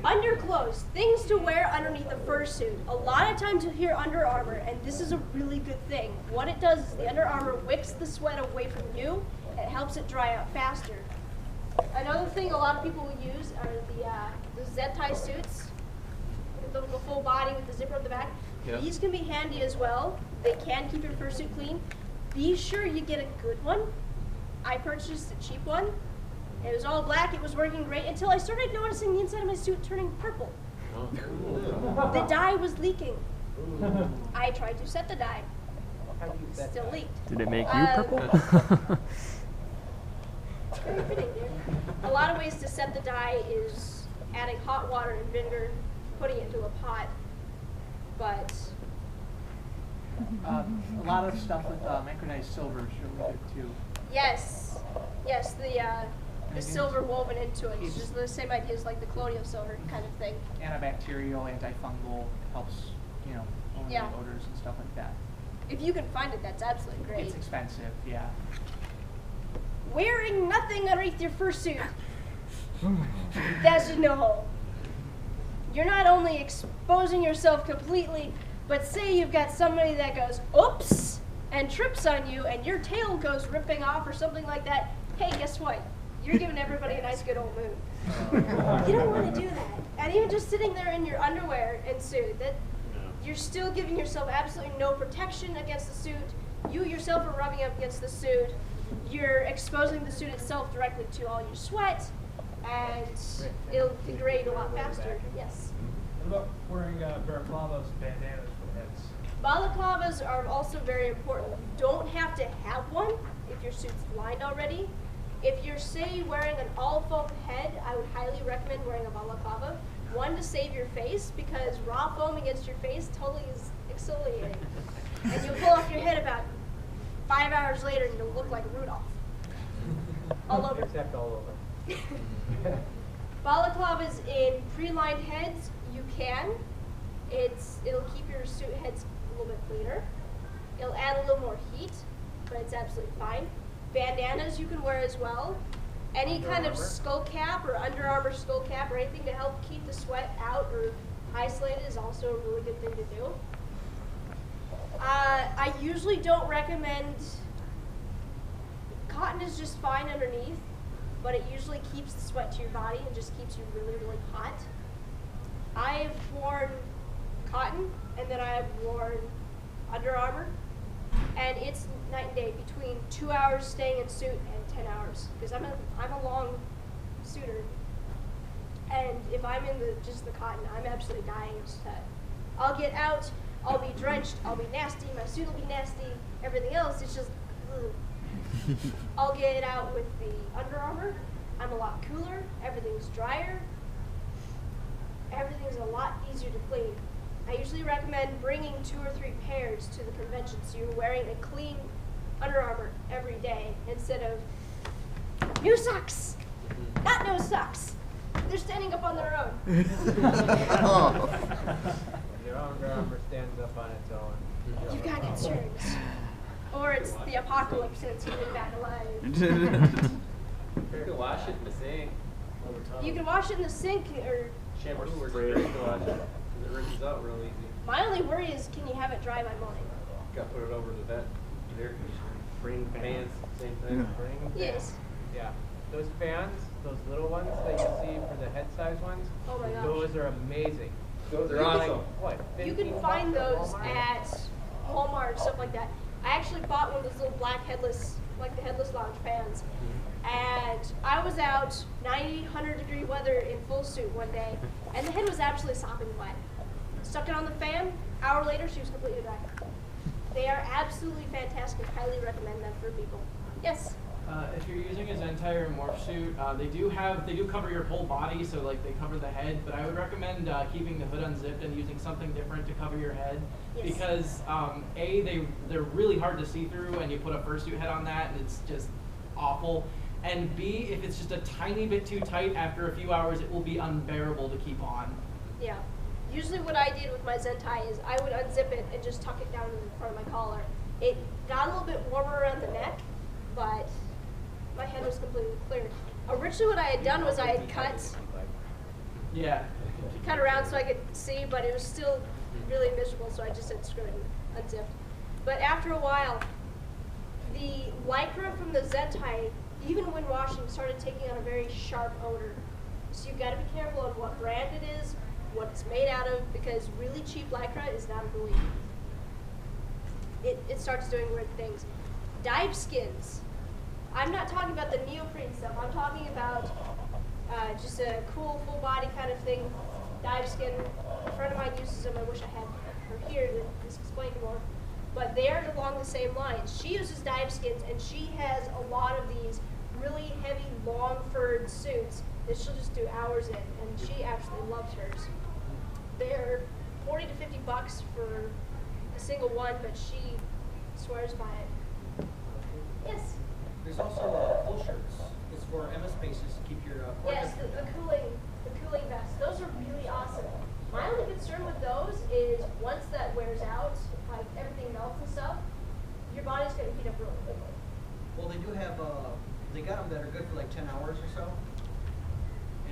[SPEAKER 1] Underclothes, things to wear underneath a fursuit. A lot of times you'll hear Under Armour, and this is a really good thing. What it does is the Under Armour wicks the sweat away from you, and it helps it dry out faster. Another thing a lot of people will use are the Z-tie suits, with the full body with the zipper at the back.
[SPEAKER 5] Yep.
[SPEAKER 1] These can be handy as well. They can keep your fursuit clean. Be sure you get a good one. I purchased a cheap one. It was all black, it was working great, until I started noticing the inside of my suit turning purple. The dye was leaking. I tried to set the dye. Still leaked.
[SPEAKER 2] Did it make you purple?
[SPEAKER 1] Very fitting, dear. A lot of ways to set the dye is adding hot water and vinegar, putting it into a pot, but...
[SPEAKER 8] A lot of stuff with micronized silver is really good too.
[SPEAKER 1] Yes, yes, the silver woven into it. It's just the same idea as like the colonial silver kind of thing.
[SPEAKER 8] Antibacterial, antifungal, helps, you know, eliminate odors and stuff like that.
[SPEAKER 1] If you can find it, that's absolutely great.
[SPEAKER 8] It's expensive, yeah.
[SPEAKER 1] Wearing nothing underneath your fursuit. That's no. You're not only exposing yourself completely, but say you've got somebody that goes, oops, and trips on you, and your tail goes ripping off or something like that. Hey, guess what? You're giving everybody a nice good old moon. You don't want to do that. And even just sitting there in your underwear and suit, you're still giving yourself absolutely no protection against the suit. You yourself are rubbing up against the suit. You're exposing the suit itself directly to all your sweat, and it'll degrade a lot faster. Yes.
[SPEAKER 10] What about wearing balaclavas and bandanas for the heads?
[SPEAKER 1] Balaclavas are also very important. You don't have to have one if your suit's lined already. If you're, say, wearing an all-foam head, I would highly recommend wearing a balaclava. One, to save your face, because raw foam against your face totally is exfoliating. And you'll pull off your head about 5 hours later and you'll look like Rudolph. All over.
[SPEAKER 4] Except all over.
[SPEAKER 1] Balaclavas in pre-lined heads, you can. It'll keep your suit heads a little bit cleaner. It'll add a little more heat, but it's absolutely fine. Bandanas you can wear as well. Any kind of skull cap or Under Armour skull cap or anything to help keep the sweat out or isolate it is also a really good thing to do. I usually don't recommend, cotton is just fine underneath, but it usually keeps the sweat to your body and just keeps you really, really hot. I've worn cotton and then I've worn Under Armour, and it's night and day between 2 hours staying in suit and 10 hours, because I'm a long suitor, and if I'm in just the cotton, I'm absolutely dying of sweat. I'll get out, I'll be drenched, I'll be nasty, my suit will be nasty, everything else, it's just I'll get it out with the Under Armour. I'm a lot cooler. Everything's drier. Everything's a lot easier to clean. I usually recommend bringing 2 or 3 pairs to the convention so you're wearing a clean Under Armour every day instead of new socks. Not no socks. They're standing up on their own.
[SPEAKER 4] Your Under Armour stands up on its own.
[SPEAKER 1] You've got concerns. Or it's the apocalypse and it's coming back alive.
[SPEAKER 3] You can wash it in the sink.
[SPEAKER 1] You can wash it in the sink or
[SPEAKER 3] Shampoo works great to wash it, 'cause it rinses out real easy.
[SPEAKER 1] my only worry is can you have it dry by morning?
[SPEAKER 3] Got to put it over to that air conditioner. Bring fans, same thing.
[SPEAKER 4] Bring
[SPEAKER 1] Yes.
[SPEAKER 4] fans. Yeah. Those fans, those little ones that you see for the head size ones,
[SPEAKER 1] Oh my gosh.
[SPEAKER 4] those are amazing.
[SPEAKER 3] Those are
[SPEAKER 1] You can-
[SPEAKER 3] awesome.
[SPEAKER 4] What?
[SPEAKER 1] You
[SPEAKER 4] 15
[SPEAKER 1] can find
[SPEAKER 4] bucks
[SPEAKER 1] those
[SPEAKER 4] Walmart?
[SPEAKER 1] at Walmart, stuff like that. I actually bought one of those little black headless, like the headless lounge fans. And I was out 90, 100-degree weather in full suit one day, and the head was absolutely sopping wet. Stuck it on the fan, hour later she was completely dry. They are absolutely fantastic. Highly recommend them for people. Yes?
[SPEAKER 10] If you're using a Zentai or Morphsuit, they do cover your whole body, so like they cover the head. But I would recommend keeping the hood unzipped and using something different to cover your head,
[SPEAKER 1] Yes.
[SPEAKER 10] because they're really hard to see through, and you put a fursuit head on that, and it's just awful. And B, if it's just a tiny bit too tight, after a few hours, it will be unbearable to keep on.
[SPEAKER 1] Yeah. Usually what I did with my Zentai is I would unzip it and just tuck it down in front of my collar. It got a little bit warmer around the neck, but my head was completely clear. Originally what I had done was I had
[SPEAKER 10] Yeah.
[SPEAKER 1] cut around so I could see, but it was still really miserable, so I just said screw it and unzipped. But after a while, the Lycra from the Zentai, even when washing, started taking on a very sharp odor. So you've got to be careful on what brand it is, what it's made out of, because really cheap Lycra is not a really, it starts doing weird things. Dive skins. I'm not talking about the neoprene stuff. I'm talking about just a cool full body kind of thing. Dive skin. A friend of mine uses them. I wish I had her here to explain more. But they're along the same lines. She uses dive skins, and she has a lot of these really heavy, long furred suits that she'll just do hours in, and she absolutely loves hers. They're 40 to 50 bucks for a single one, but she swears by it. Yes?
[SPEAKER 8] There's also cool shirts. It's for MS spaces to keep your
[SPEAKER 1] Yes, the cooling vests. Those are really awesome. My only concern with those is once that wears out, like everything melts and stuff, your body's going to heat up really quickly.
[SPEAKER 8] Well, they do have, they got them that are good for like 10 hours or so.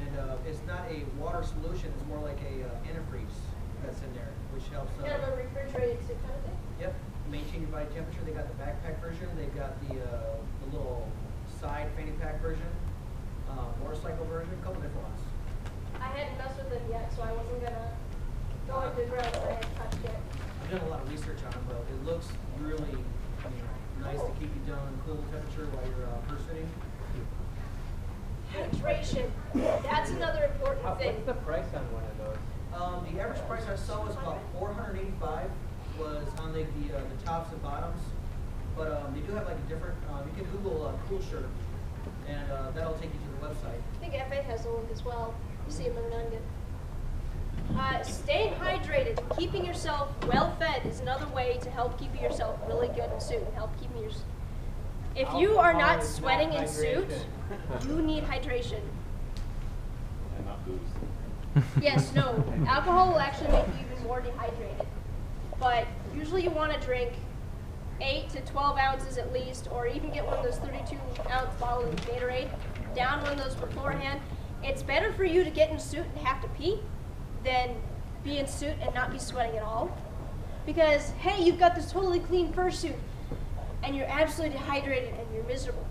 [SPEAKER 8] And it's not a water solution, it's more like a antifreeze that's in there, which helps.
[SPEAKER 1] Kind of a refrigerated suit kind of thing?
[SPEAKER 8] Yep, maintain your body temperature. They got the backpack version, they've got the little side fanny pack version, motorcycle version, a couple different ones.
[SPEAKER 1] I hadn't messed with them yet, so I wasn't going to go into ground that I hadn't touched yet.
[SPEAKER 8] I've done a lot of research on them, but it looks really nice to keep you down in cool temperature while you're fursuiting.
[SPEAKER 1] Hydration. That's another important thing.
[SPEAKER 4] What's the price on one of those?
[SPEAKER 8] The average price I saw was about $485. Was on the tops and bottoms, but they do have like a different. You can Google cool shirt, and that'll take you to the website.
[SPEAKER 1] I think FA has a link as well. You see them every now and again. Staying hydrated, keeping yourself well fed is another way to help keep yourself really good in suit and help keeping your. If you are not
[SPEAKER 4] Alcohol is
[SPEAKER 1] sweating
[SPEAKER 4] not
[SPEAKER 1] in suit,
[SPEAKER 4] hydration.
[SPEAKER 1] you need hydration.
[SPEAKER 3] And not booze.
[SPEAKER 1] Yes, no. Alcohol will actually make you even more dehydrated. But usually you want to drink 8 to 12 ounces at least, or even get one of those 32-ounce bottles of Gatorade. Down one of those beforehand. It's better for you to get in suit and have to pee than be in suit and not be sweating at all. Because, hey, you've got this totally clean fursuit, and you're absolutely dehydrated and you're miserable.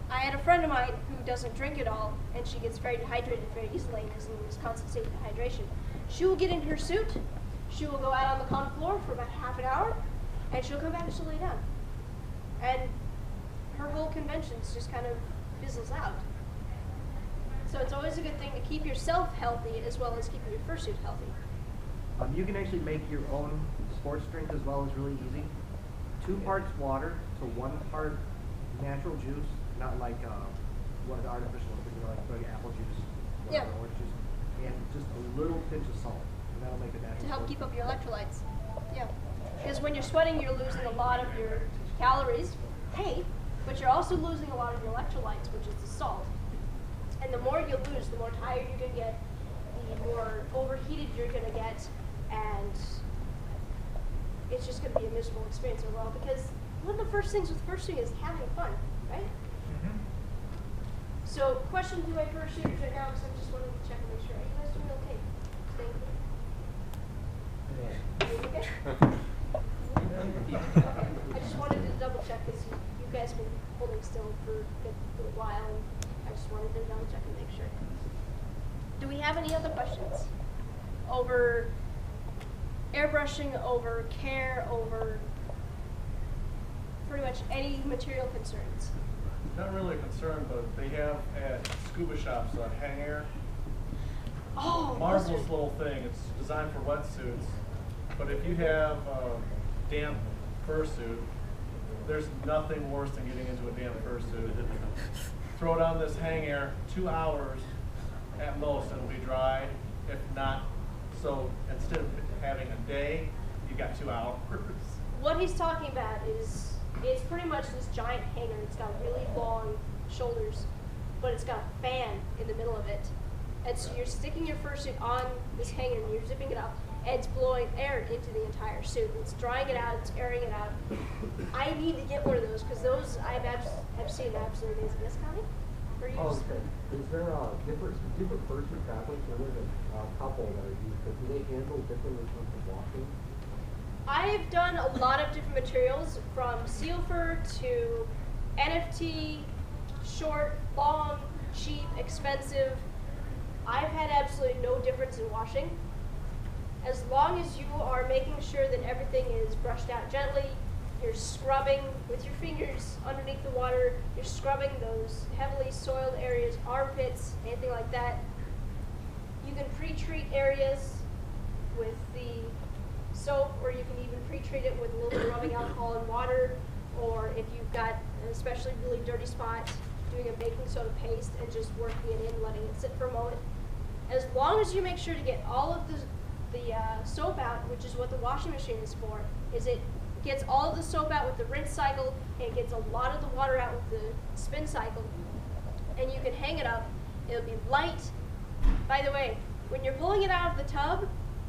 [SPEAKER 1] I had a friend of mine who doesn't drink at all, and she gets very dehydrated very easily and is in this constant state of dehydration. She will get in her suit, she will go out on the con floor for about half an hour, and she'll come back and she'll lay down. And her whole conventions just kind of fizzles out. So it's always a good thing to keep yourself healthy as well as keeping your fursuit healthy.
[SPEAKER 12] You can actually make your own sports drink as well. It's really easy. 2 parts water to 1 part natural juice, not like one of the artificial ones, you know, like apple juice,
[SPEAKER 1] Yeah.
[SPEAKER 12] orange juice, and just a little pinch of salt, and that'll make a natural.
[SPEAKER 1] To help
[SPEAKER 12] soap.
[SPEAKER 1] keep up your electrolytes. Yeah. Because when you're sweating, you're losing a lot of your calories, hey, but you're also losing a lot of your electrolytes, which is the salt. And the more you lose, the more tired you're going to get, the more overheated you're going to get, and it's just going to be a miserable experience overall. Because one of the first things with fursuit is having fun, right? So, question to my fursuiters right now, because I'm just wanting to check and make sure. Are you guys doing okay? Staying clean? Okay? Okay. I just wanted to double check because you guys have been holding still for a while, and I just wanted to double check and make sure. Do we have any other questions? Over airbrushing, over care, over pretty much any material concerns?
[SPEAKER 6] Not really a concern, but they have at scuba shops a hanger.
[SPEAKER 1] Oh,
[SPEAKER 6] Marvelous
[SPEAKER 1] those are-
[SPEAKER 6] little thing. It's designed for wetsuits. But if you have a damp fursuit, there's nothing worse than getting into a damp fursuit. Throw it on this hanger, 2 hours at most, it'll be dry. If not, so instead of having a day, you got 2 hours.
[SPEAKER 1] What he's talking about is, it's pretty much this giant hanger. It's got really long shoulders, but it's got a fan in the middle of it. And so you're sticking your fursuit on this hanger and you're zipping it up, and it's blowing air into the entire suit. It's drying it out, it's airing it out. I need to get one of those because those I've seen absolutely amazing. Yes, Connie? For use?
[SPEAKER 13] Oh, okay. Is there different fursuit fabrics? There's a couple that are used, but do they handle differently in terms of washing?
[SPEAKER 1] I've done a lot of different materials, from seal fur to NFT, short, long, cheap, expensive. I've had absolutely no difference in washing. As long as you are making sure that everything is brushed out gently, you're scrubbing with your fingers underneath the water, you're scrubbing those heavily soiled areas, armpits, anything like that. You can pre-treat areas with the soap, or you can even pre-treat it with a little bit of rubbing alcohol and water, or if you've got an especially really dirty spot, doing a baking soda paste and just working it in, letting it sit for a moment. As long as you make sure to get all of the soap out, which is what the washing machine is for, is it gets all of the soap out with the rinse cycle, and it gets a lot of the water out with the spin cycle, and you can hang it up. It'll be light. By the way, when you're pulling it out of the tub,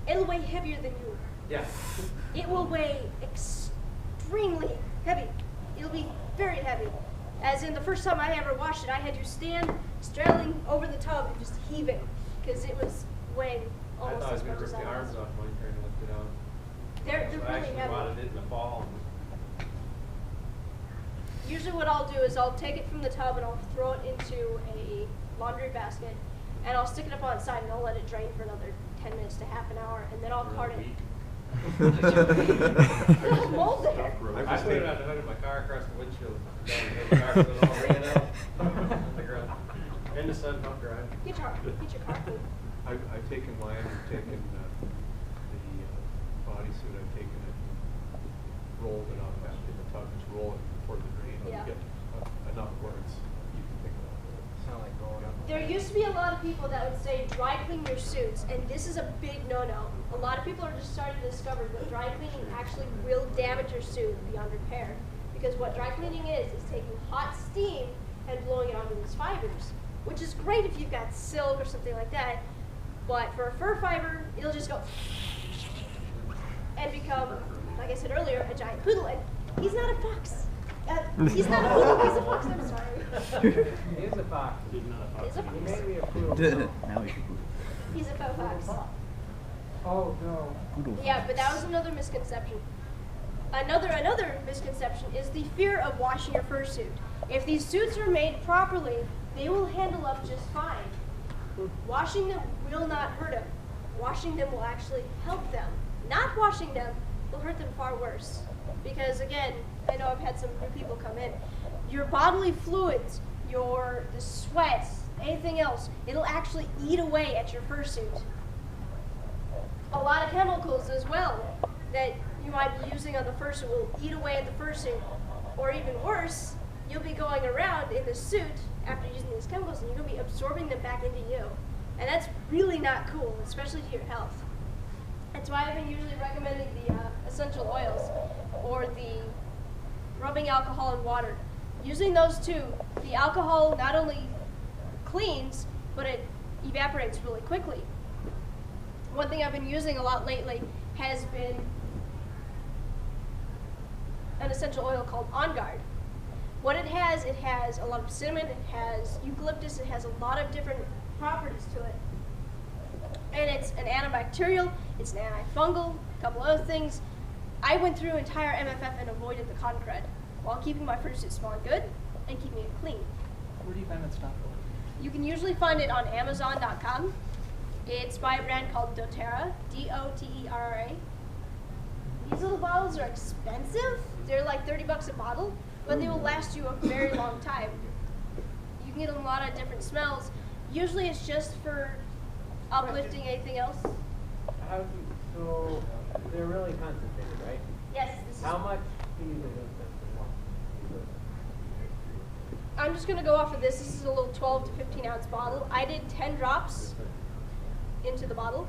[SPEAKER 1] it'll weigh heavier than you.
[SPEAKER 6] Yeah.
[SPEAKER 1] It will weigh extremely heavy. It'll be very heavy. As in the first time I ever washed it, I had to stand straddling over the tub and just heaving because it was weighing almost as much as I was.
[SPEAKER 3] I thought I was going to rip the arms off mine trying to lift it out.
[SPEAKER 1] They're
[SPEAKER 3] So I
[SPEAKER 1] really
[SPEAKER 3] actually
[SPEAKER 1] heavy.
[SPEAKER 3] wanted it in the fall.
[SPEAKER 1] Usually what I'll do is I'll take it from the tub and I'll throw it into a laundry basket, and I'll stick it up on its side and I'll let it drain for another 10 minutes to half an hour, and then I'll cart it. It'll mold there.
[SPEAKER 3] I put it on the hood of my car across the windshield. The car was all ran out on the ground. In the sun, pump drive.
[SPEAKER 1] Get your car clean.
[SPEAKER 5] I've taken mine, I've taken the bodysuit, I've taken it, rolled it on back in the tub, just roll it toward the drain,
[SPEAKER 1] Yeah.
[SPEAKER 5] and get enough where you can pick it up.
[SPEAKER 3] Sound like going up.
[SPEAKER 1] There used to be a lot of people that would say dry clean your suits, and this is a big no-no. A lot of people are just starting to discover that dry cleaning actually will damage your suit beyond repair. Because what dry cleaning is taking hot steam and blowing it onto these fibers, which is great if you've got silk or something like that. But for a fur fiber, it'll just go and become, like I said earlier, a giant poodle. And he's not a fox. He's not a poodle, he's a fox, I'm sorry.
[SPEAKER 4] He is a fox.
[SPEAKER 1] He's a
[SPEAKER 4] He
[SPEAKER 1] fox.
[SPEAKER 4] made me a poodle.
[SPEAKER 9] Now we should move.
[SPEAKER 1] He's a faux fox.
[SPEAKER 11] Oh, no.
[SPEAKER 1] Yeah, but that was another misconception. Another misconception is the fear of washing your fursuit. If these suits are made properly, they will handle up just fine. Washing them will not hurt them. Washing them will actually help them. Not washing them will hurt them far worse. Because again, I know I've had some new people come in. Your bodily fluids, the sweat, anything else, it'll actually eat away at your fursuit. A lot of chemicals as well that you might be using on the fursuit will eat away at the fursuit, or even worse, you'll be going around in the suit after using these chemicals and you're going to be absorbing them back into you. And that's really not cool, especially to your health. That's why I've been usually recommending the essential oils or the rubbing alcohol and water. Using those two, the alcohol not only cleans, but it evaporates really quickly. One thing I've been using a lot lately has been an essential oil called On Guard. What it has a lot of cinnamon, it has eucalyptus, it has a lot of different properties to it. And it's an antibacterial, it's an antifungal, a couple other things. I went through entire MFF and avoided the cotton crud while keeping my fursuit smelling good and keeping it clean.
[SPEAKER 10] Where do you find that stuff?
[SPEAKER 1] You can usually find it on Amazon.com. It's by a brand called doTERRA, D-O-T-E-R-R-A. These little bottles are expensive. They're like $30 a bottle, but they will last you a very long time. You can get a lot of different smells. Usually it's just for uplifting anything else.
[SPEAKER 4] So they're really concentrated, right?
[SPEAKER 1] Yes.
[SPEAKER 4] How much do you use them?
[SPEAKER 1] I'm just going to go off of this. This is a little 12 to 15 ounce bottle. I did 10 drops into the bottle,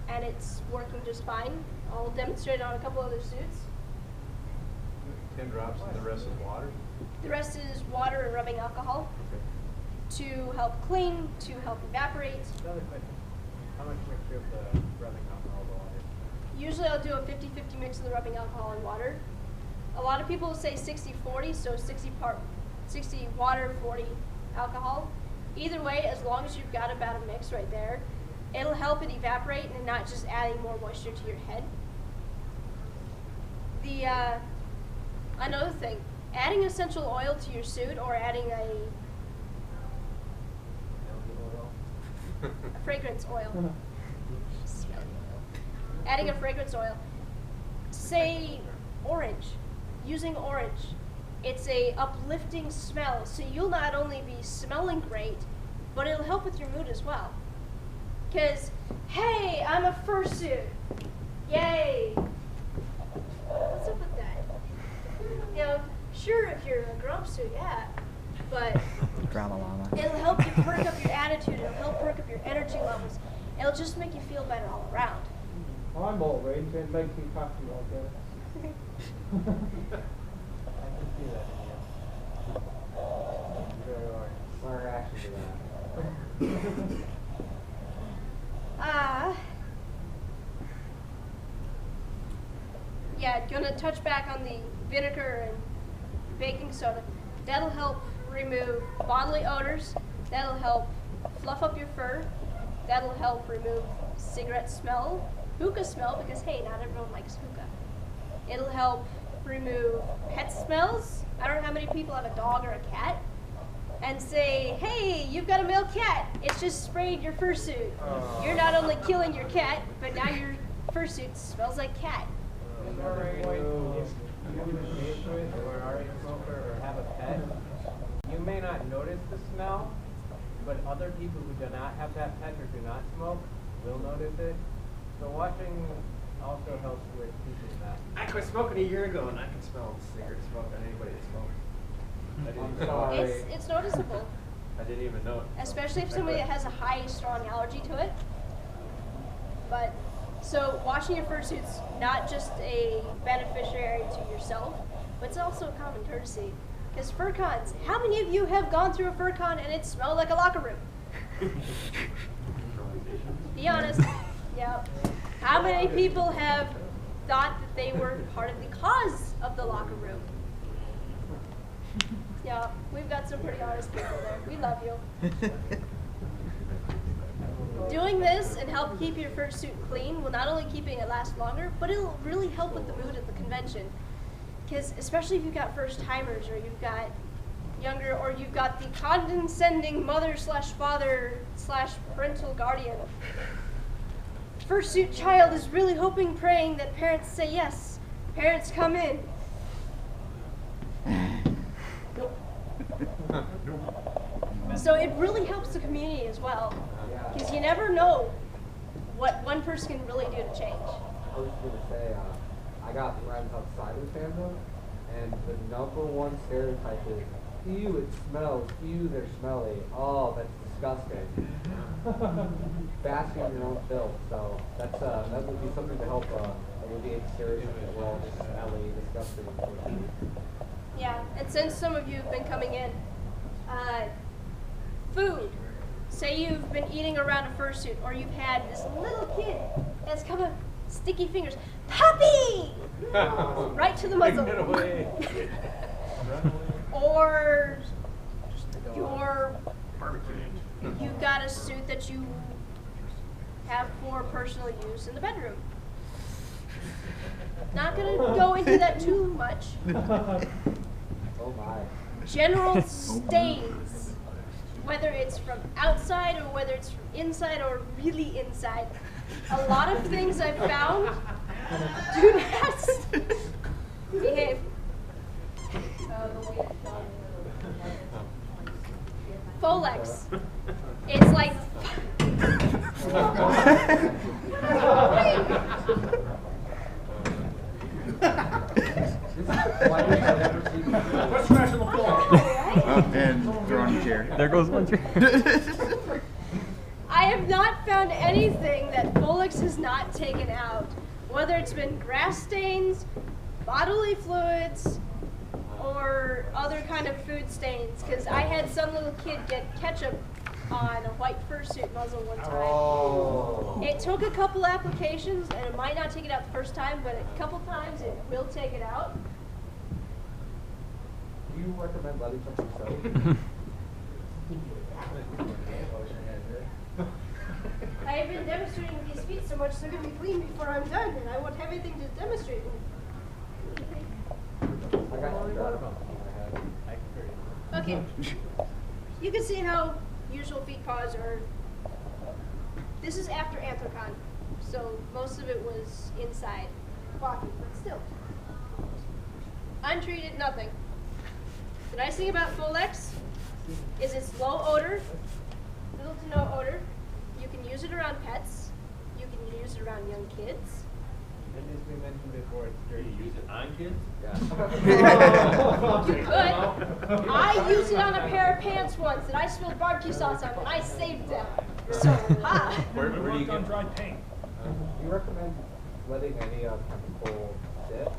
[SPEAKER 1] and it's working just fine. I'll demonstrate it on a couple other suits.
[SPEAKER 3] 10 drops and the rest is water?
[SPEAKER 1] The rest is water and rubbing alcohol to help clean, to help evaporate.
[SPEAKER 4] Another question. How much mixture of the rubbing alcohol and water?
[SPEAKER 1] Usually I'll do a 50-50 mix of the rubbing alcohol and water. A lot of people say 60-40, so 60 water, 40 alcohol. Either way, as long as you've got about a mix right there, it'll help it evaporate and not just adding more moisture to your head. Another thing, adding essential oil to your suit or adding a fragrance oil. Adding a fragrance oil. Say orange. Using orange. It's a uplifting smell, so you'll not only be smelling great, but it'll help with your mood as well. Because, hey, I'm a fursuit. Yay. What's up with that? You know, sure, if you're a grump suit, yeah, but
[SPEAKER 9] Drama llama.
[SPEAKER 1] it'll help you perk up your attitude, it'll help perk up your energy levels. It'll just make you feel better all around.
[SPEAKER 4] I'm outraged. I'd like to talk to you about that. I can see that. Very hard. My reaction to that.
[SPEAKER 1] Yeah, gonna touch back on the vinegar and baking soda. That'll help remove bodily odors. That'll help fluff up your fur. That'll help remove cigarette smell, hookah smell, because hey, not everyone likes hookah. It'll help remove pet smells. I don't know how many people have a dog or a cat and say, hey, you've got a male cat. It's just sprayed your fursuit. You're not only killing your cat, but now your fursuit smells like cat.
[SPEAKER 4] If you are a smoker or have a pet, you may not notice the smell, but other people who do not have that pet or do not smoke will notice it. So washing also helps with teaching that.
[SPEAKER 3] I quit smoking a year ago and I can smell cigarette smoke on anybody that smokes.
[SPEAKER 4] I'm sorry.
[SPEAKER 1] It's noticeable.
[SPEAKER 3] I didn't even know it.
[SPEAKER 1] Especially if somebody that has a high, strong allergy to it. But, so washing your fursuit's not just a beneficiary to yourself, but it's also a common courtesy. Because fur cons, how many of you have gone through a fur con and it smelled like a locker room? Be honest. Yeah. How many people have thought that they were part of the cause of the locker room? Yeah, we've got some pretty honest people there. We love you. Doing this and help keep your fursuit clean will not only keep it last longer, but it'll really help with the mood at the convention. Because especially if you've got first timers or you've got younger or you've got the condescending mother slash father slash parental guardian. Fursuit child is really hoping, praying that parents say yes. Parents come in. So it really helps the community as well, because you never know what one person can really do to change.
[SPEAKER 13] I was going to say, I got friends outside of the fandom, and the #1 stereotype is, ew, it smells, ew, they're smelly, oh, that's disgusting. Basking in your own filth, so that's that would be something to help alleviate the stereotype that we're all just smelly, disgusting, and filthy.
[SPEAKER 1] Yeah, and since some of you have been coming in, food. Say you've been eating around a fursuit, or you've had this little kid that's come up, sticky fingers, puppy! Right to the muzzle. Or you got a suit that you have for personal use in the bedroom. Not gonna go into that too much.
[SPEAKER 13] Oh my.
[SPEAKER 1] General stains, whether it's from outside or whether it's from inside or really inside. A lot of things I've found do not behave. Folex. It's like
[SPEAKER 6] What's smashing the floor?
[SPEAKER 9] Oh, and throwing a chair.
[SPEAKER 2] There goes one chair.
[SPEAKER 1] I have not found anything that Folex has not taken out, whether it's been grass stains, bodily fluids, or other kind of food stains, because I had some little kid get ketchup on a white fursuit muzzle one time.
[SPEAKER 13] Oh.
[SPEAKER 1] It took a couple applications, and it might not take it out the first time, but a couple times it will take it out.
[SPEAKER 13] Do you recommend letting something soak?
[SPEAKER 1] I have been demonstrating these feet so much they're going to be clean before I'm done, and I won't have anything to demonstrate.
[SPEAKER 13] I got you.
[SPEAKER 1] Okay. You can see how usual feet paws are. This is after Anthrocon, so most of it was inside, walking, but still. Untreated, nothing. The nice thing about Folex is it's low odor, little to no odor. You can use it around pets. You can use it around young kids.
[SPEAKER 4] And as we mentioned before, it's dirty.
[SPEAKER 3] You use it on kids?
[SPEAKER 1] You could. I used it on a pair of pants once that I spilled barbecue sauce on, and I saved them. So, ha!
[SPEAKER 3] Where do you get
[SPEAKER 6] dried paint?
[SPEAKER 13] Do you recommend letting any chemical sit?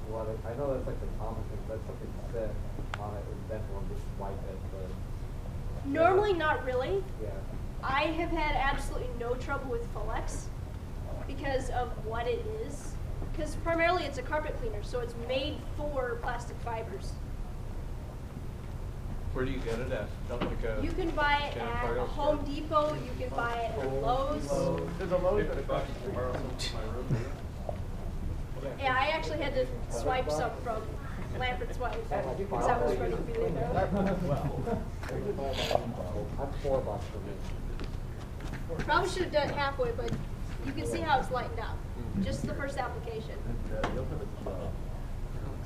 [SPEAKER 13] Well, I know that's like the common thing, but something sit on it and then one just wipe it. But
[SPEAKER 1] Normally, not really.
[SPEAKER 13] yeah.
[SPEAKER 1] I have had absolutely no trouble with Folex because of what it is. Because primarily it's a carpet cleaner, so it's made for plastic fibers.
[SPEAKER 3] Where do you get it at?
[SPEAKER 1] You can buy it at Home Depot, you can buy it at Lowe's.
[SPEAKER 6] There's a Lowe's that
[SPEAKER 3] $50 to borrow some from my room.
[SPEAKER 1] Yeah, I actually had to swipe some from Lambert's wife because I was ready to be there.
[SPEAKER 13] That's $4 for me.
[SPEAKER 1] Probably should have done it halfway, but you can see how it's lightened up. Just the first application.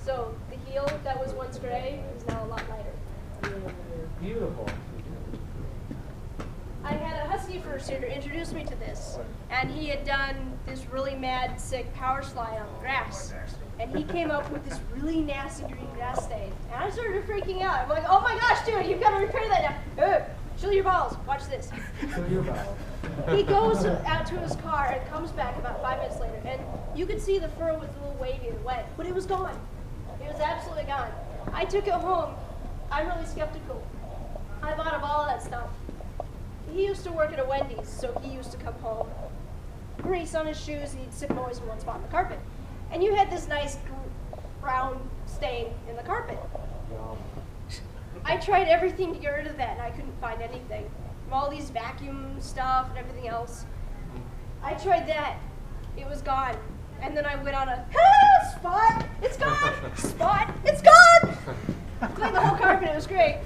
[SPEAKER 1] So the heel that was once gray is now a lot lighter.
[SPEAKER 4] Beautiful.
[SPEAKER 1] I had a husky fursuiter introduce me to this, and he had done this really mad, sick power slide on the grass. And he came up with this really nasty green grass stain. And I started freaking out. I'm like, oh my gosh, dude, you've got to repair that now. Chill your balls. Watch this.
[SPEAKER 13] Chill your balls.
[SPEAKER 1] He goes out to his car and comes back about 5 minutes later. And you could see the fur was a little wavy and wet, but it was gone. It was absolutely gone. I took it home. I'm really skeptical. I bought up all that stuff. He used to work at a Wendy's, so he used to come home, grease on his shoes, and he'd stick them always in one spot on the carpet. And you had this nice brown stain in the carpet. I tried everything to get rid of that, and I couldn't find anything. All these vacuum stuff and everything else. I tried that. It was gone. And then I went on a spot. It's gone. Spot. It's gone. Cleaned the whole carpet. It was great.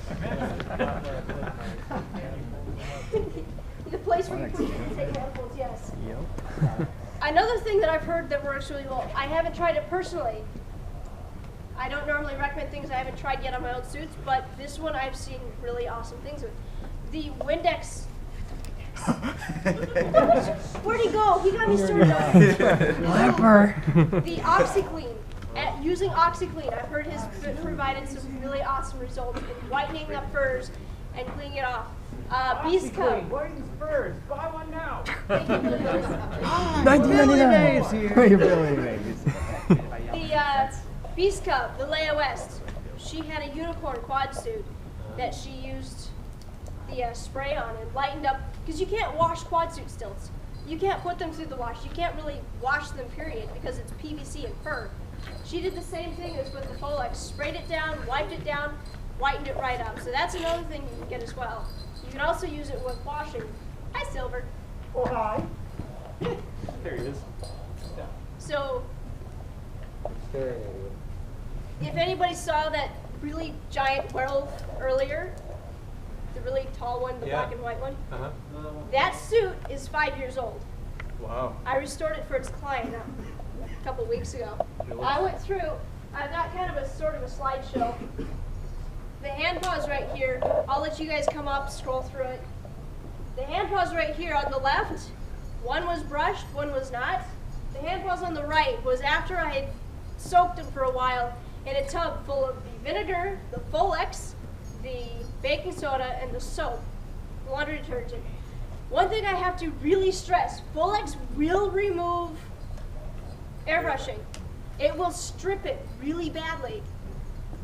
[SPEAKER 1] The place where you put your take handfuls, yes.
[SPEAKER 2] Yep.
[SPEAKER 1] Another thing that I've heard that works really well, I haven't tried it personally. I don't normally recommend things I haven't tried yet on my own suits, but this one I've seen really awesome things with. The Windex Where'd he go? He got me started on
[SPEAKER 2] Leper.
[SPEAKER 1] the OxyClean. Using OxyClean, I've heard has provided some really awesome results in whitening up furs and cleaning it off. Beast Cub.
[SPEAKER 4] Whiting furs. Buy one now.
[SPEAKER 2] $19.99.
[SPEAKER 1] The Beast Cub, the Leia West, she had a unicorn quad suit that she used the spray on and lightened up, because you can't wash quad suit stilts. You can't put them through the wash. You can't really wash them, period, because it's PVC and fur. She did the same thing as with the Folex, sprayed it down, wiped it down, whitened it right up. So that's another thing you can get as well. You can also use it with washing. Hi, Silver.
[SPEAKER 12] Oh, hi.
[SPEAKER 3] There he is.
[SPEAKER 1] So
[SPEAKER 13] Staring at you.
[SPEAKER 1] if anybody saw that really giant werewolf earlier, the really tall one, the black and white one, that suit is 5 years old.
[SPEAKER 6] Wow.
[SPEAKER 1] I restored it for its client a couple weeks ago. I went through, I've got kind of a sort of a slideshow. The hand paws right here, I'll let you guys come up, scroll through it. The hand paws right here on the left, one was brushed, one was not. The hand paws on the right was after I had soaked them for a while in a tub full of the vinegar, the Folex, the baking soda, and the soap, laundry detergent. One thing I have to really stress, Folex will remove airbrushing. It will strip it really badly.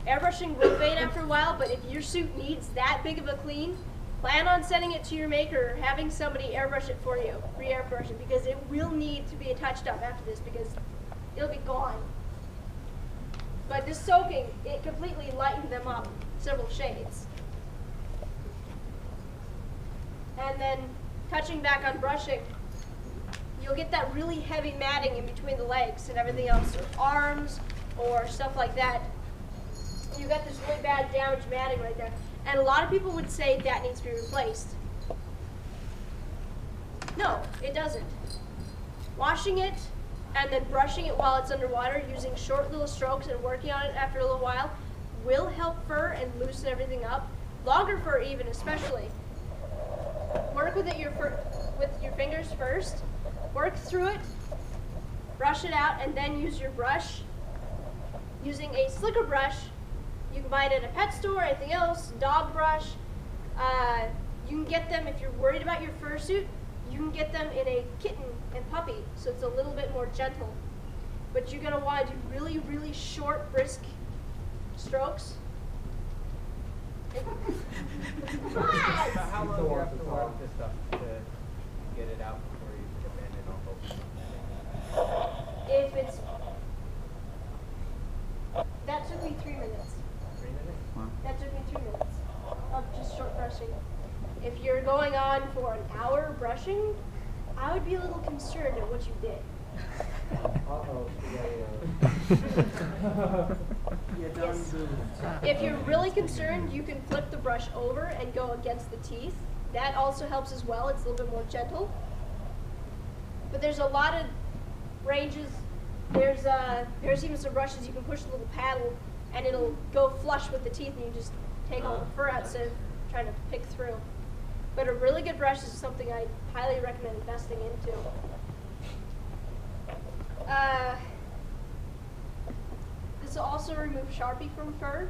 [SPEAKER 1] Airbrushing will fade after a while, but if your suit needs that big of a clean, plan on sending it to your maker or having somebody airbrush it for you, re-airbrush it, because it will need to be touched up after this because it'll be gone. But this soaking, it completely lightened them up several shades. And then touching back on brushing, you'll get that really heavy matting in between the legs and everything else, or arms or stuff like that. You got this really bad damaged matting right there. And a lot of people would say that needs to be replaced. No, it doesn't. Washing it and then brushing it while it's underwater, using short little strokes and working on it after a little while, will help fur and loosen everything up. Longer fur even, especially. Work with it with your fingers first. Work through it, brush it out, and then use your brush. Using a slicker brush, you can buy it at a pet store, anything else, dog brush. You can get them, if you're worried about your fursuit, you can get them in a kitten and puppy, so it's a little bit more gentle. But you're gonna wanna do really, really short, brisk strokes.
[SPEAKER 4] How long do you have to work this stuff to get it out before you abandon all hope?
[SPEAKER 1] If it's, that took me 3 minutes.
[SPEAKER 4] 3 minutes?
[SPEAKER 1] That took me 2 minutes of just short brushing. If you're going on for an hour brushing, I would be a little concerned at what you did. Yes. If you're really concerned, you can flip the brush over and go against the teeth. That also helps as well. It's a little bit more gentle. But there's a lot of ranges. There's even some brushes you can push a little paddle and it'll go flush with the teeth and you just take all the fur out instead of trying to pick through. But a really good brush is something I highly recommend investing into. This will also remove Sharpie from fur.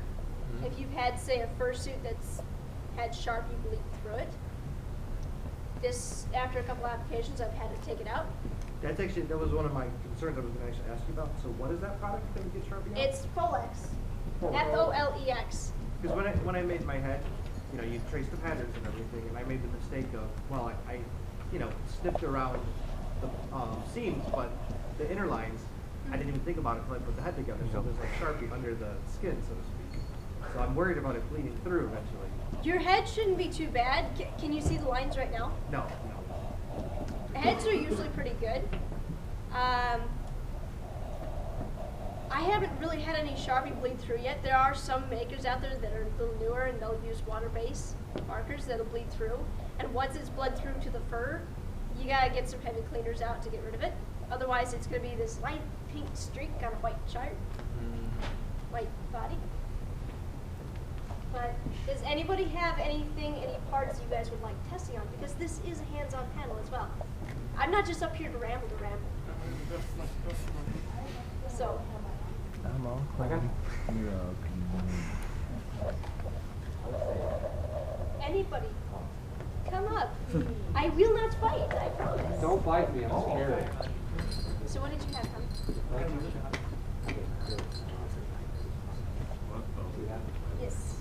[SPEAKER 1] If you've had, say, a fursuit that's had Sharpie bleed through it. This, after a couple applications, I've had to take it out.
[SPEAKER 12] That was one of my concerns I was going to actually ask you about. So what is that product that you get Sharpie out?
[SPEAKER 1] It's Folex. F-O-L-E-X.
[SPEAKER 12] Because when I made my head, you know, you trace the patterns and everything, and I made the mistake of, well, I snipped around the seams, but the inner lines, I didn't even think about it until I put the head together. So there's like Sharpie under the skin, so to speak. So I'm worried about it bleeding through eventually.
[SPEAKER 1] Your head shouldn't be too bad. Can you see the lines right now?
[SPEAKER 12] No.
[SPEAKER 1] Heads are usually pretty good. I haven't really had any Sharpie bleed through yet. There are some makers out there that are a little newer and they'll use water-based markers that'll bleed through. And once it's bled through to the fur, you gotta get some heavy cleaners out to get rid of it. Otherwise, it's gonna be this light pink streak on a white chart, white body. But does anybody have any parts you guys would like testing on? Because this is a hands-on panel as well. I'm not just up here to ramble. So,
[SPEAKER 2] I'm all clean.
[SPEAKER 1] anybody, come up. I will not fight, I promise.
[SPEAKER 13] Don't bite me, I'm scared.
[SPEAKER 1] So what did you have, honey? Yes.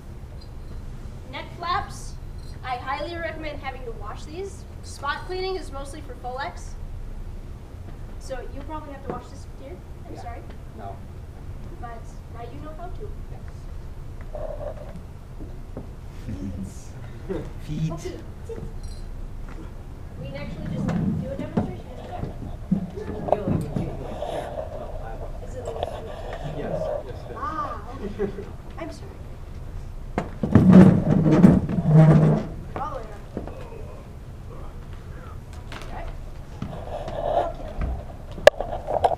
[SPEAKER 1] Neck flaps, I highly recommend having to wash these. Spot cleaning is mostly for Folex. So you probably have to wash this, dear. I'm sorry.
[SPEAKER 13] No.
[SPEAKER 1] But now you know how to.
[SPEAKER 9] Feet.
[SPEAKER 1] Okay, sit. We can actually just do a demonstration.
[SPEAKER 12] We'll even get you a chair.
[SPEAKER 1] Is it a little
[SPEAKER 13] Yes, yes, it is.
[SPEAKER 1] Ah, okay. I'm sorry. All the way around. Okay. Okay.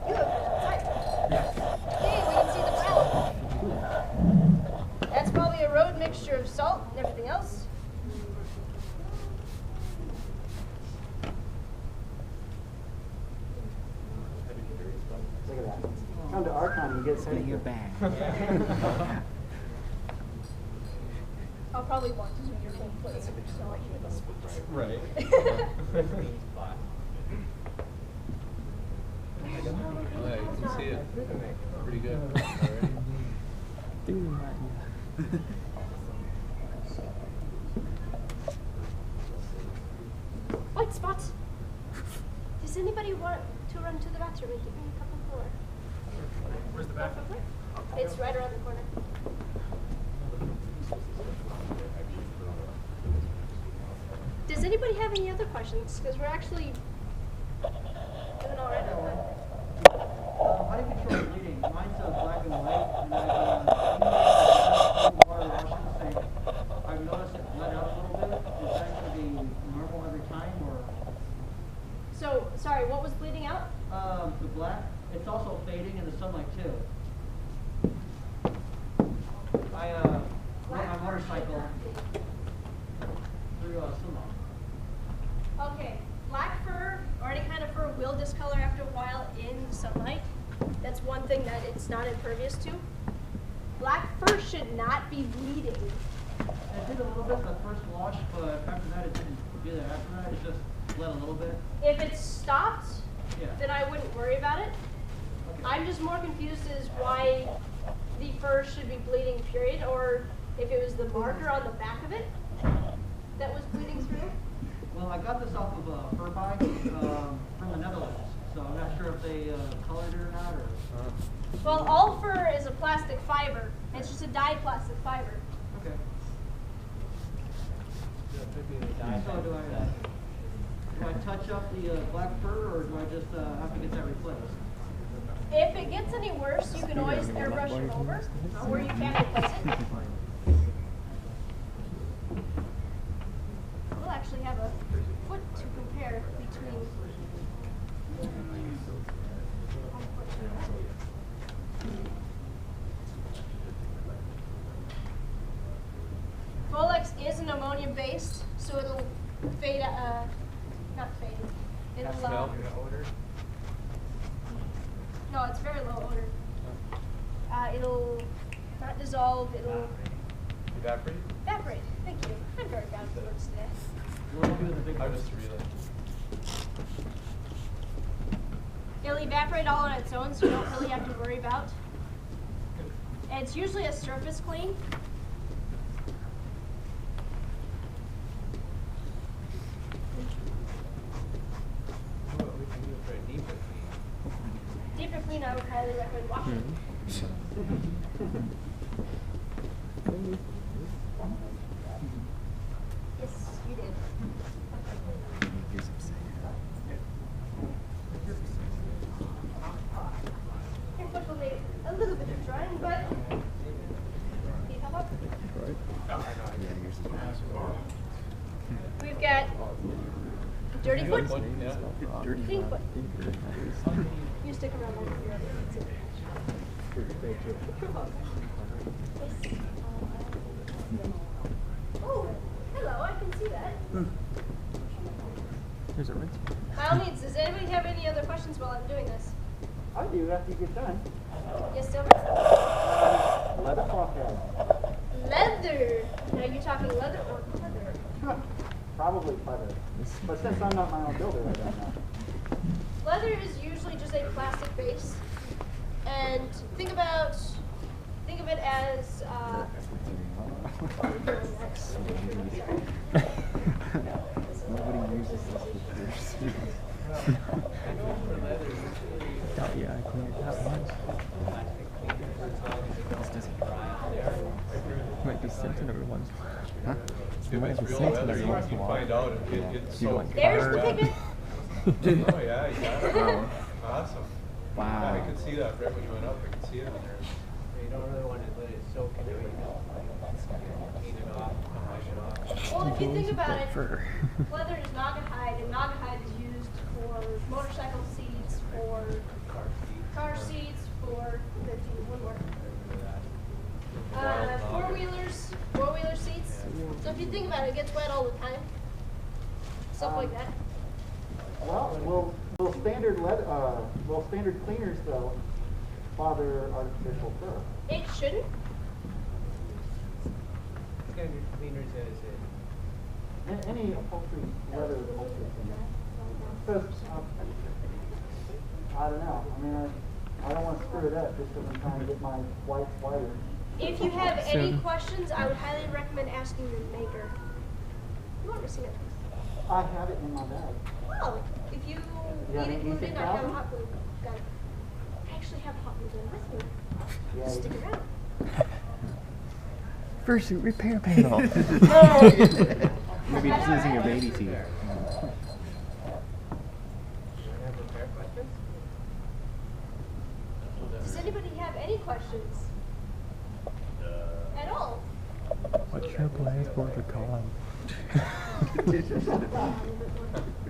[SPEAKER 1] You look good outside. Hey, we can see the brown. That's probably a road mixture of salt and everything else.
[SPEAKER 12] Look at that. Come to Archon and get sent your bag.
[SPEAKER 1] I'll probably want to do your whole place, so I can get the spots.
[SPEAKER 3] Right.
[SPEAKER 5] Oh, yeah, you can see it pretty good already.
[SPEAKER 1] White spots. Does anybody want to run to the bathroom and give me a cup of more?
[SPEAKER 6] Where's the bathroom?
[SPEAKER 1] It's right around the corner. Does anybody have any other questions? Because we're actually doing all right on time.
[SPEAKER 8] How do you control bleeding? Mine's black and white, and water washing the sink. I've noticed it let out a little bit. Is that going to be normal every time, or?
[SPEAKER 1] So, sorry, what was bleeding out?
[SPEAKER 8] The black. It's also fading in the sunlight too. I rode my motorcycle through Sumo.
[SPEAKER 1] Okay, black fur or any kind of fur will discolor after a while in sunlight. That's one thing that it's not impervious to. Black fur should not be bleeding.
[SPEAKER 8] It did a little bit the first wash, but after that it didn't do that. After that it just bled a little bit.
[SPEAKER 1] If it stopped,
[SPEAKER 8] Yeah.
[SPEAKER 1] then I wouldn't worry about it.
[SPEAKER 8] Okay.
[SPEAKER 1] I'm just more confused as why the fur should be bleeding, period, or if it was the marker on the back of it that was bleeding through.
[SPEAKER 8] Well, I got this off of a fur buy from the Netherlands, so I'm not sure if they colored it or not. Or
[SPEAKER 1] Well, all fur is a plastic fiber. It's just a dyed plastic fiber.
[SPEAKER 8] okay.
[SPEAKER 12] So
[SPEAKER 8] Do I touch up the black fur, or do I just have to get that replaced?
[SPEAKER 1] If it gets any worse, you can always airbrush it over, or you can replace it. We'll actually have a foot to compare between. Folex is an ammonia based, so it'll fade, not fade. It'll,
[SPEAKER 12] odor?
[SPEAKER 1] no, it's very low odor. It'll not dissolve, it'll
[SPEAKER 3] Evaporate?
[SPEAKER 1] evaporate. Thank you. I'm very bad with words today.
[SPEAKER 3] I'm just really.
[SPEAKER 1] It'll evaporate all on its own, so you don't really have to worry about. And it's usually a surface clean. Deeper clean, I would highly recommend washing. Yes, you did. Your foot will need a little bit of drying, but can you help out? We've got dirty foot,
[SPEAKER 3] Yeah.
[SPEAKER 1] clean foot. You stick around over here. Oh, hello, I can see that.
[SPEAKER 2] Here's a rinse.
[SPEAKER 1] By all means, does anybody have any other questions while I'm doing this?
[SPEAKER 12] I do after you get done.
[SPEAKER 1] Yes, Silver?
[SPEAKER 12] Leather cloth head.
[SPEAKER 1] Leather. Now you're talking leather or leather?
[SPEAKER 12] Probably leather. But since I'm not my own builder, I don't know.
[SPEAKER 1] Leather is usually just a plastic base, and think of it as
[SPEAKER 9] Nobody uses this with yours.
[SPEAKER 2] Oh, yeah, I cleaned it that once.
[SPEAKER 9] This doesn't dry.
[SPEAKER 2] Might be scented every once.
[SPEAKER 9] Huh?
[SPEAKER 2] It might be scented every once in a
[SPEAKER 3] You
[SPEAKER 2] while.
[SPEAKER 3] find out it's
[SPEAKER 2] You
[SPEAKER 3] so.
[SPEAKER 2] like
[SPEAKER 1] there's the
[SPEAKER 2] hard.
[SPEAKER 1] pigment.
[SPEAKER 3] Oh yeah, you got it.
[SPEAKER 9] Wow.
[SPEAKER 3] Awesome.
[SPEAKER 9] Wow.
[SPEAKER 3] Yeah, I could see that right when you went up. I could see it in there.
[SPEAKER 4] You don't really want to let it soak into it. Clean it off, wash it off.
[SPEAKER 1] Well, if you think about it,
[SPEAKER 2] Fur.
[SPEAKER 1] leather is naugahyde, and naugahyde is used for motorcycle seats, for car seats, for one more. Four-wheeler seats. So if you think about it, it gets wet all the time. Stuff like that.
[SPEAKER 12] Well, will standard cleaners though bother artificial fur?
[SPEAKER 1] It shouldn't.
[SPEAKER 4] Standard cleaners as in.
[SPEAKER 12] Any upholstery, leather upholstery cleaner. Because I don't know. I mean, I don't want to screw it up just because I'm trying to get my whites whiter.
[SPEAKER 1] If you have any
[SPEAKER 2] Soon.
[SPEAKER 1] questions, I would highly recommend asking your maker. You want to see it?
[SPEAKER 12] I have it in my bag.
[SPEAKER 1] Well, if you
[SPEAKER 12] Yeah,
[SPEAKER 1] need it glued in, I have a
[SPEAKER 12] 86,000?
[SPEAKER 1] hot glue gun. I actually have a hot glue gun with me.
[SPEAKER 12] Yeah,
[SPEAKER 1] Stick
[SPEAKER 12] you-
[SPEAKER 1] around.
[SPEAKER 2] Fursuit repair panel.
[SPEAKER 9] Maybe it's using a baby teeth.
[SPEAKER 1] Does anybody have any questions? At all?
[SPEAKER 2] What's your plans for the con?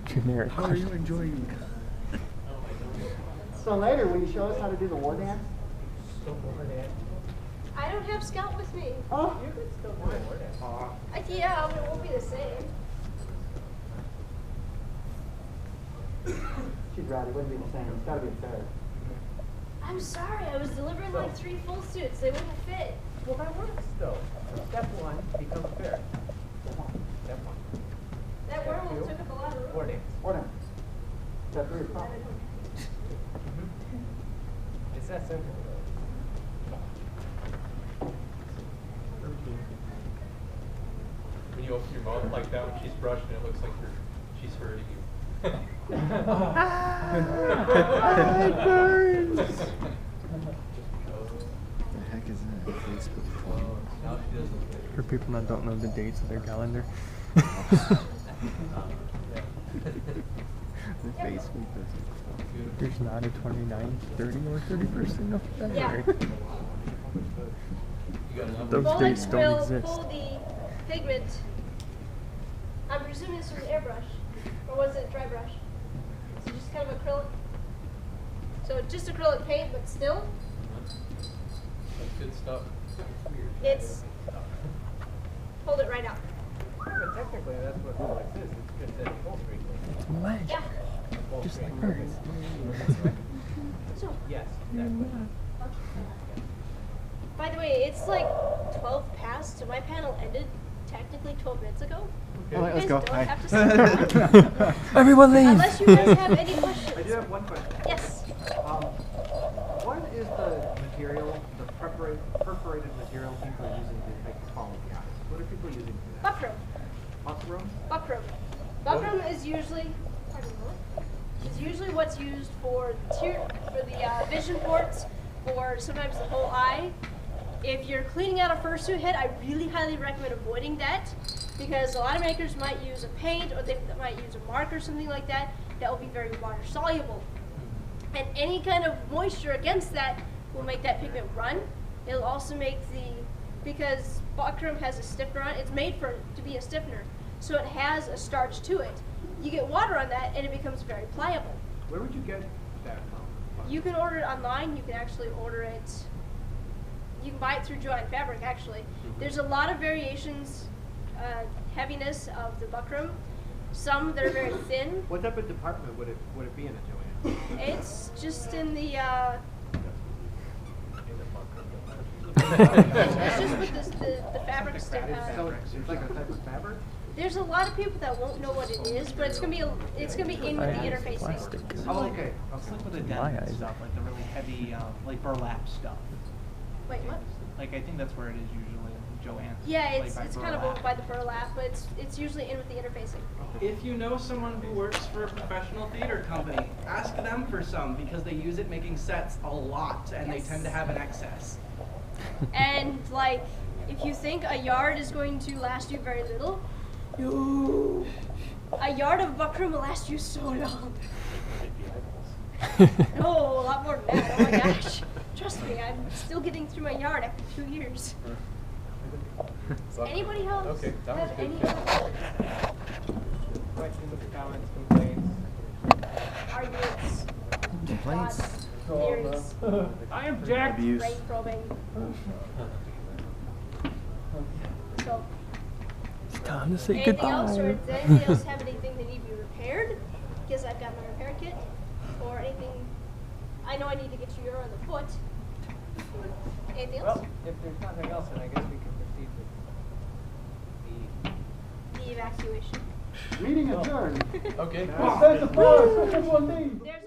[SPEAKER 2] Generic
[SPEAKER 9] How are you
[SPEAKER 2] question.
[SPEAKER 9] enjoying?
[SPEAKER 12] So later, will you show us how to do the war dance?
[SPEAKER 1] I don't have Scout with me.
[SPEAKER 12] Oh,
[SPEAKER 4] You could still do it.
[SPEAKER 1] Yeah, but it won't be the same.
[SPEAKER 12] she's right. It wouldn't be the same. It's got to be fair.
[SPEAKER 1] I'm sorry, I was delivering like 3 full suits. They wouldn't fit.
[SPEAKER 4] Well, that works though. Step 1, become fair. Step 1.
[SPEAKER 1] That werewolf took up a lot of room.
[SPEAKER 4] War dance.
[SPEAKER 12] War dance. Step 3 is fine.
[SPEAKER 4] It's that simple.
[SPEAKER 3] When you open your mouth like that when she's brushing, it looks like she's hurting you.
[SPEAKER 2] It burns.
[SPEAKER 9] What the heck is that? Facebook phone.
[SPEAKER 2] For people that don't know the dates of their calendar.
[SPEAKER 9] The Facebook doesn't.
[SPEAKER 2] There's not a 29th, 30, or 31st in February. Those dates
[SPEAKER 1] Bullets
[SPEAKER 2] don't
[SPEAKER 1] will
[SPEAKER 2] exist.
[SPEAKER 1] pull the pigment. I'm presuming this was airbrush. Or was it dry brush? So just kind of acrylic. So just acrylic paint, but still,
[SPEAKER 3] That's good stuff.
[SPEAKER 1] it's, hold it right out.
[SPEAKER 4] But technically, that's what Rolex is. It's just an upholstery cleaner.
[SPEAKER 2] Ledge.
[SPEAKER 1] Yeah.
[SPEAKER 2] Just like birds.
[SPEAKER 1] So,
[SPEAKER 4] Yes, exactly.
[SPEAKER 1] by the way, it's like 12 past, so my panel ended technically 12 minutes ago.
[SPEAKER 9] All right, let's
[SPEAKER 1] You
[SPEAKER 9] go.
[SPEAKER 1] guys don't
[SPEAKER 9] Hi.
[SPEAKER 1] have to stay.
[SPEAKER 2] Everyone leave.
[SPEAKER 1] Unless you guys have any
[SPEAKER 12] I do
[SPEAKER 1] questions.
[SPEAKER 12] have one question.
[SPEAKER 1] Yes.
[SPEAKER 12] What is the material, the perforated material people are using to make the quality out? What are people using for that?
[SPEAKER 1] Buckram.
[SPEAKER 12] Buckram?
[SPEAKER 1] Buckram. Buckram is usually, pardon me, is usually what's used for the vision ports, for sometimes the whole eye. If you're cleaning out a fursuit head, I really highly recommend avoiding that, because a lot of makers might use a paint or they might use a mark or something like that that will be very water soluble. And any kind of moisture against that will make that pigment run. It'll also make because Buckram has a stiffener on it, it's made to be a stiffener, so it has a starch to it. You get water on that and it becomes very pliable.
[SPEAKER 12] Where would you get that from?
[SPEAKER 1] You can order it online, you can actually order it, you can buy it through Joanne Fabric actually. There's a lot of variations, heaviness of the Buckram. some that are very thin.
[SPEAKER 12] What type of department would it be in a Joanne?
[SPEAKER 1] It's just in the, it's just with the fabric stick.
[SPEAKER 12] So it's like a type of fabric?
[SPEAKER 1] There's a lot of people that won't know what it is, but it's gonna be in with the interfacing.
[SPEAKER 2] Plastic.
[SPEAKER 12] Oh, okay.
[SPEAKER 14] It's like with the
[SPEAKER 2] My
[SPEAKER 14] denim
[SPEAKER 2] eyes.
[SPEAKER 14] stuff, like the really heavy, like burlap stuff.
[SPEAKER 1] Wait, what?
[SPEAKER 14] Like I think that's where it is usually in Joanne.
[SPEAKER 1] Yeah,
[SPEAKER 14] like
[SPEAKER 1] it's
[SPEAKER 14] by
[SPEAKER 1] kind of
[SPEAKER 14] burlap.
[SPEAKER 1] over by the burlap, but it's usually in with the interfacing.
[SPEAKER 10] If you know someone who works for a professional theater company, ask them for some because they use it making sets a lot and they tend to have an excess.
[SPEAKER 1] And like, if you think a yard is going to last you very little, no. A yard of Buckram will last you so long. No, a lot more than that. Oh my gosh. Trust me, I'm still getting through my yard after 2 years. Anybody else
[SPEAKER 3] Okay, that was
[SPEAKER 1] have
[SPEAKER 3] good.
[SPEAKER 1] any other
[SPEAKER 4] Questions, comments, complaints?
[SPEAKER 1] arguments,
[SPEAKER 2] Complaints.
[SPEAKER 1] thoughts, theories,
[SPEAKER 4] I object.
[SPEAKER 2] Abuse.
[SPEAKER 1] brain probing? So,
[SPEAKER 2] It's time to say
[SPEAKER 1] anything
[SPEAKER 2] goodbye.
[SPEAKER 1] else, or does anybody else have anything that need to be repaired? Because I've got my repair kit, or anything. I know I need to get you your on the foot. Anything else?
[SPEAKER 4] Well, if there's nothing else, then I guess we can proceed with
[SPEAKER 1] The evacuation.
[SPEAKER 11] Meeting adjourned.
[SPEAKER 6] Okay.
[SPEAKER 11] Stand applause. There's
[SPEAKER 1] There's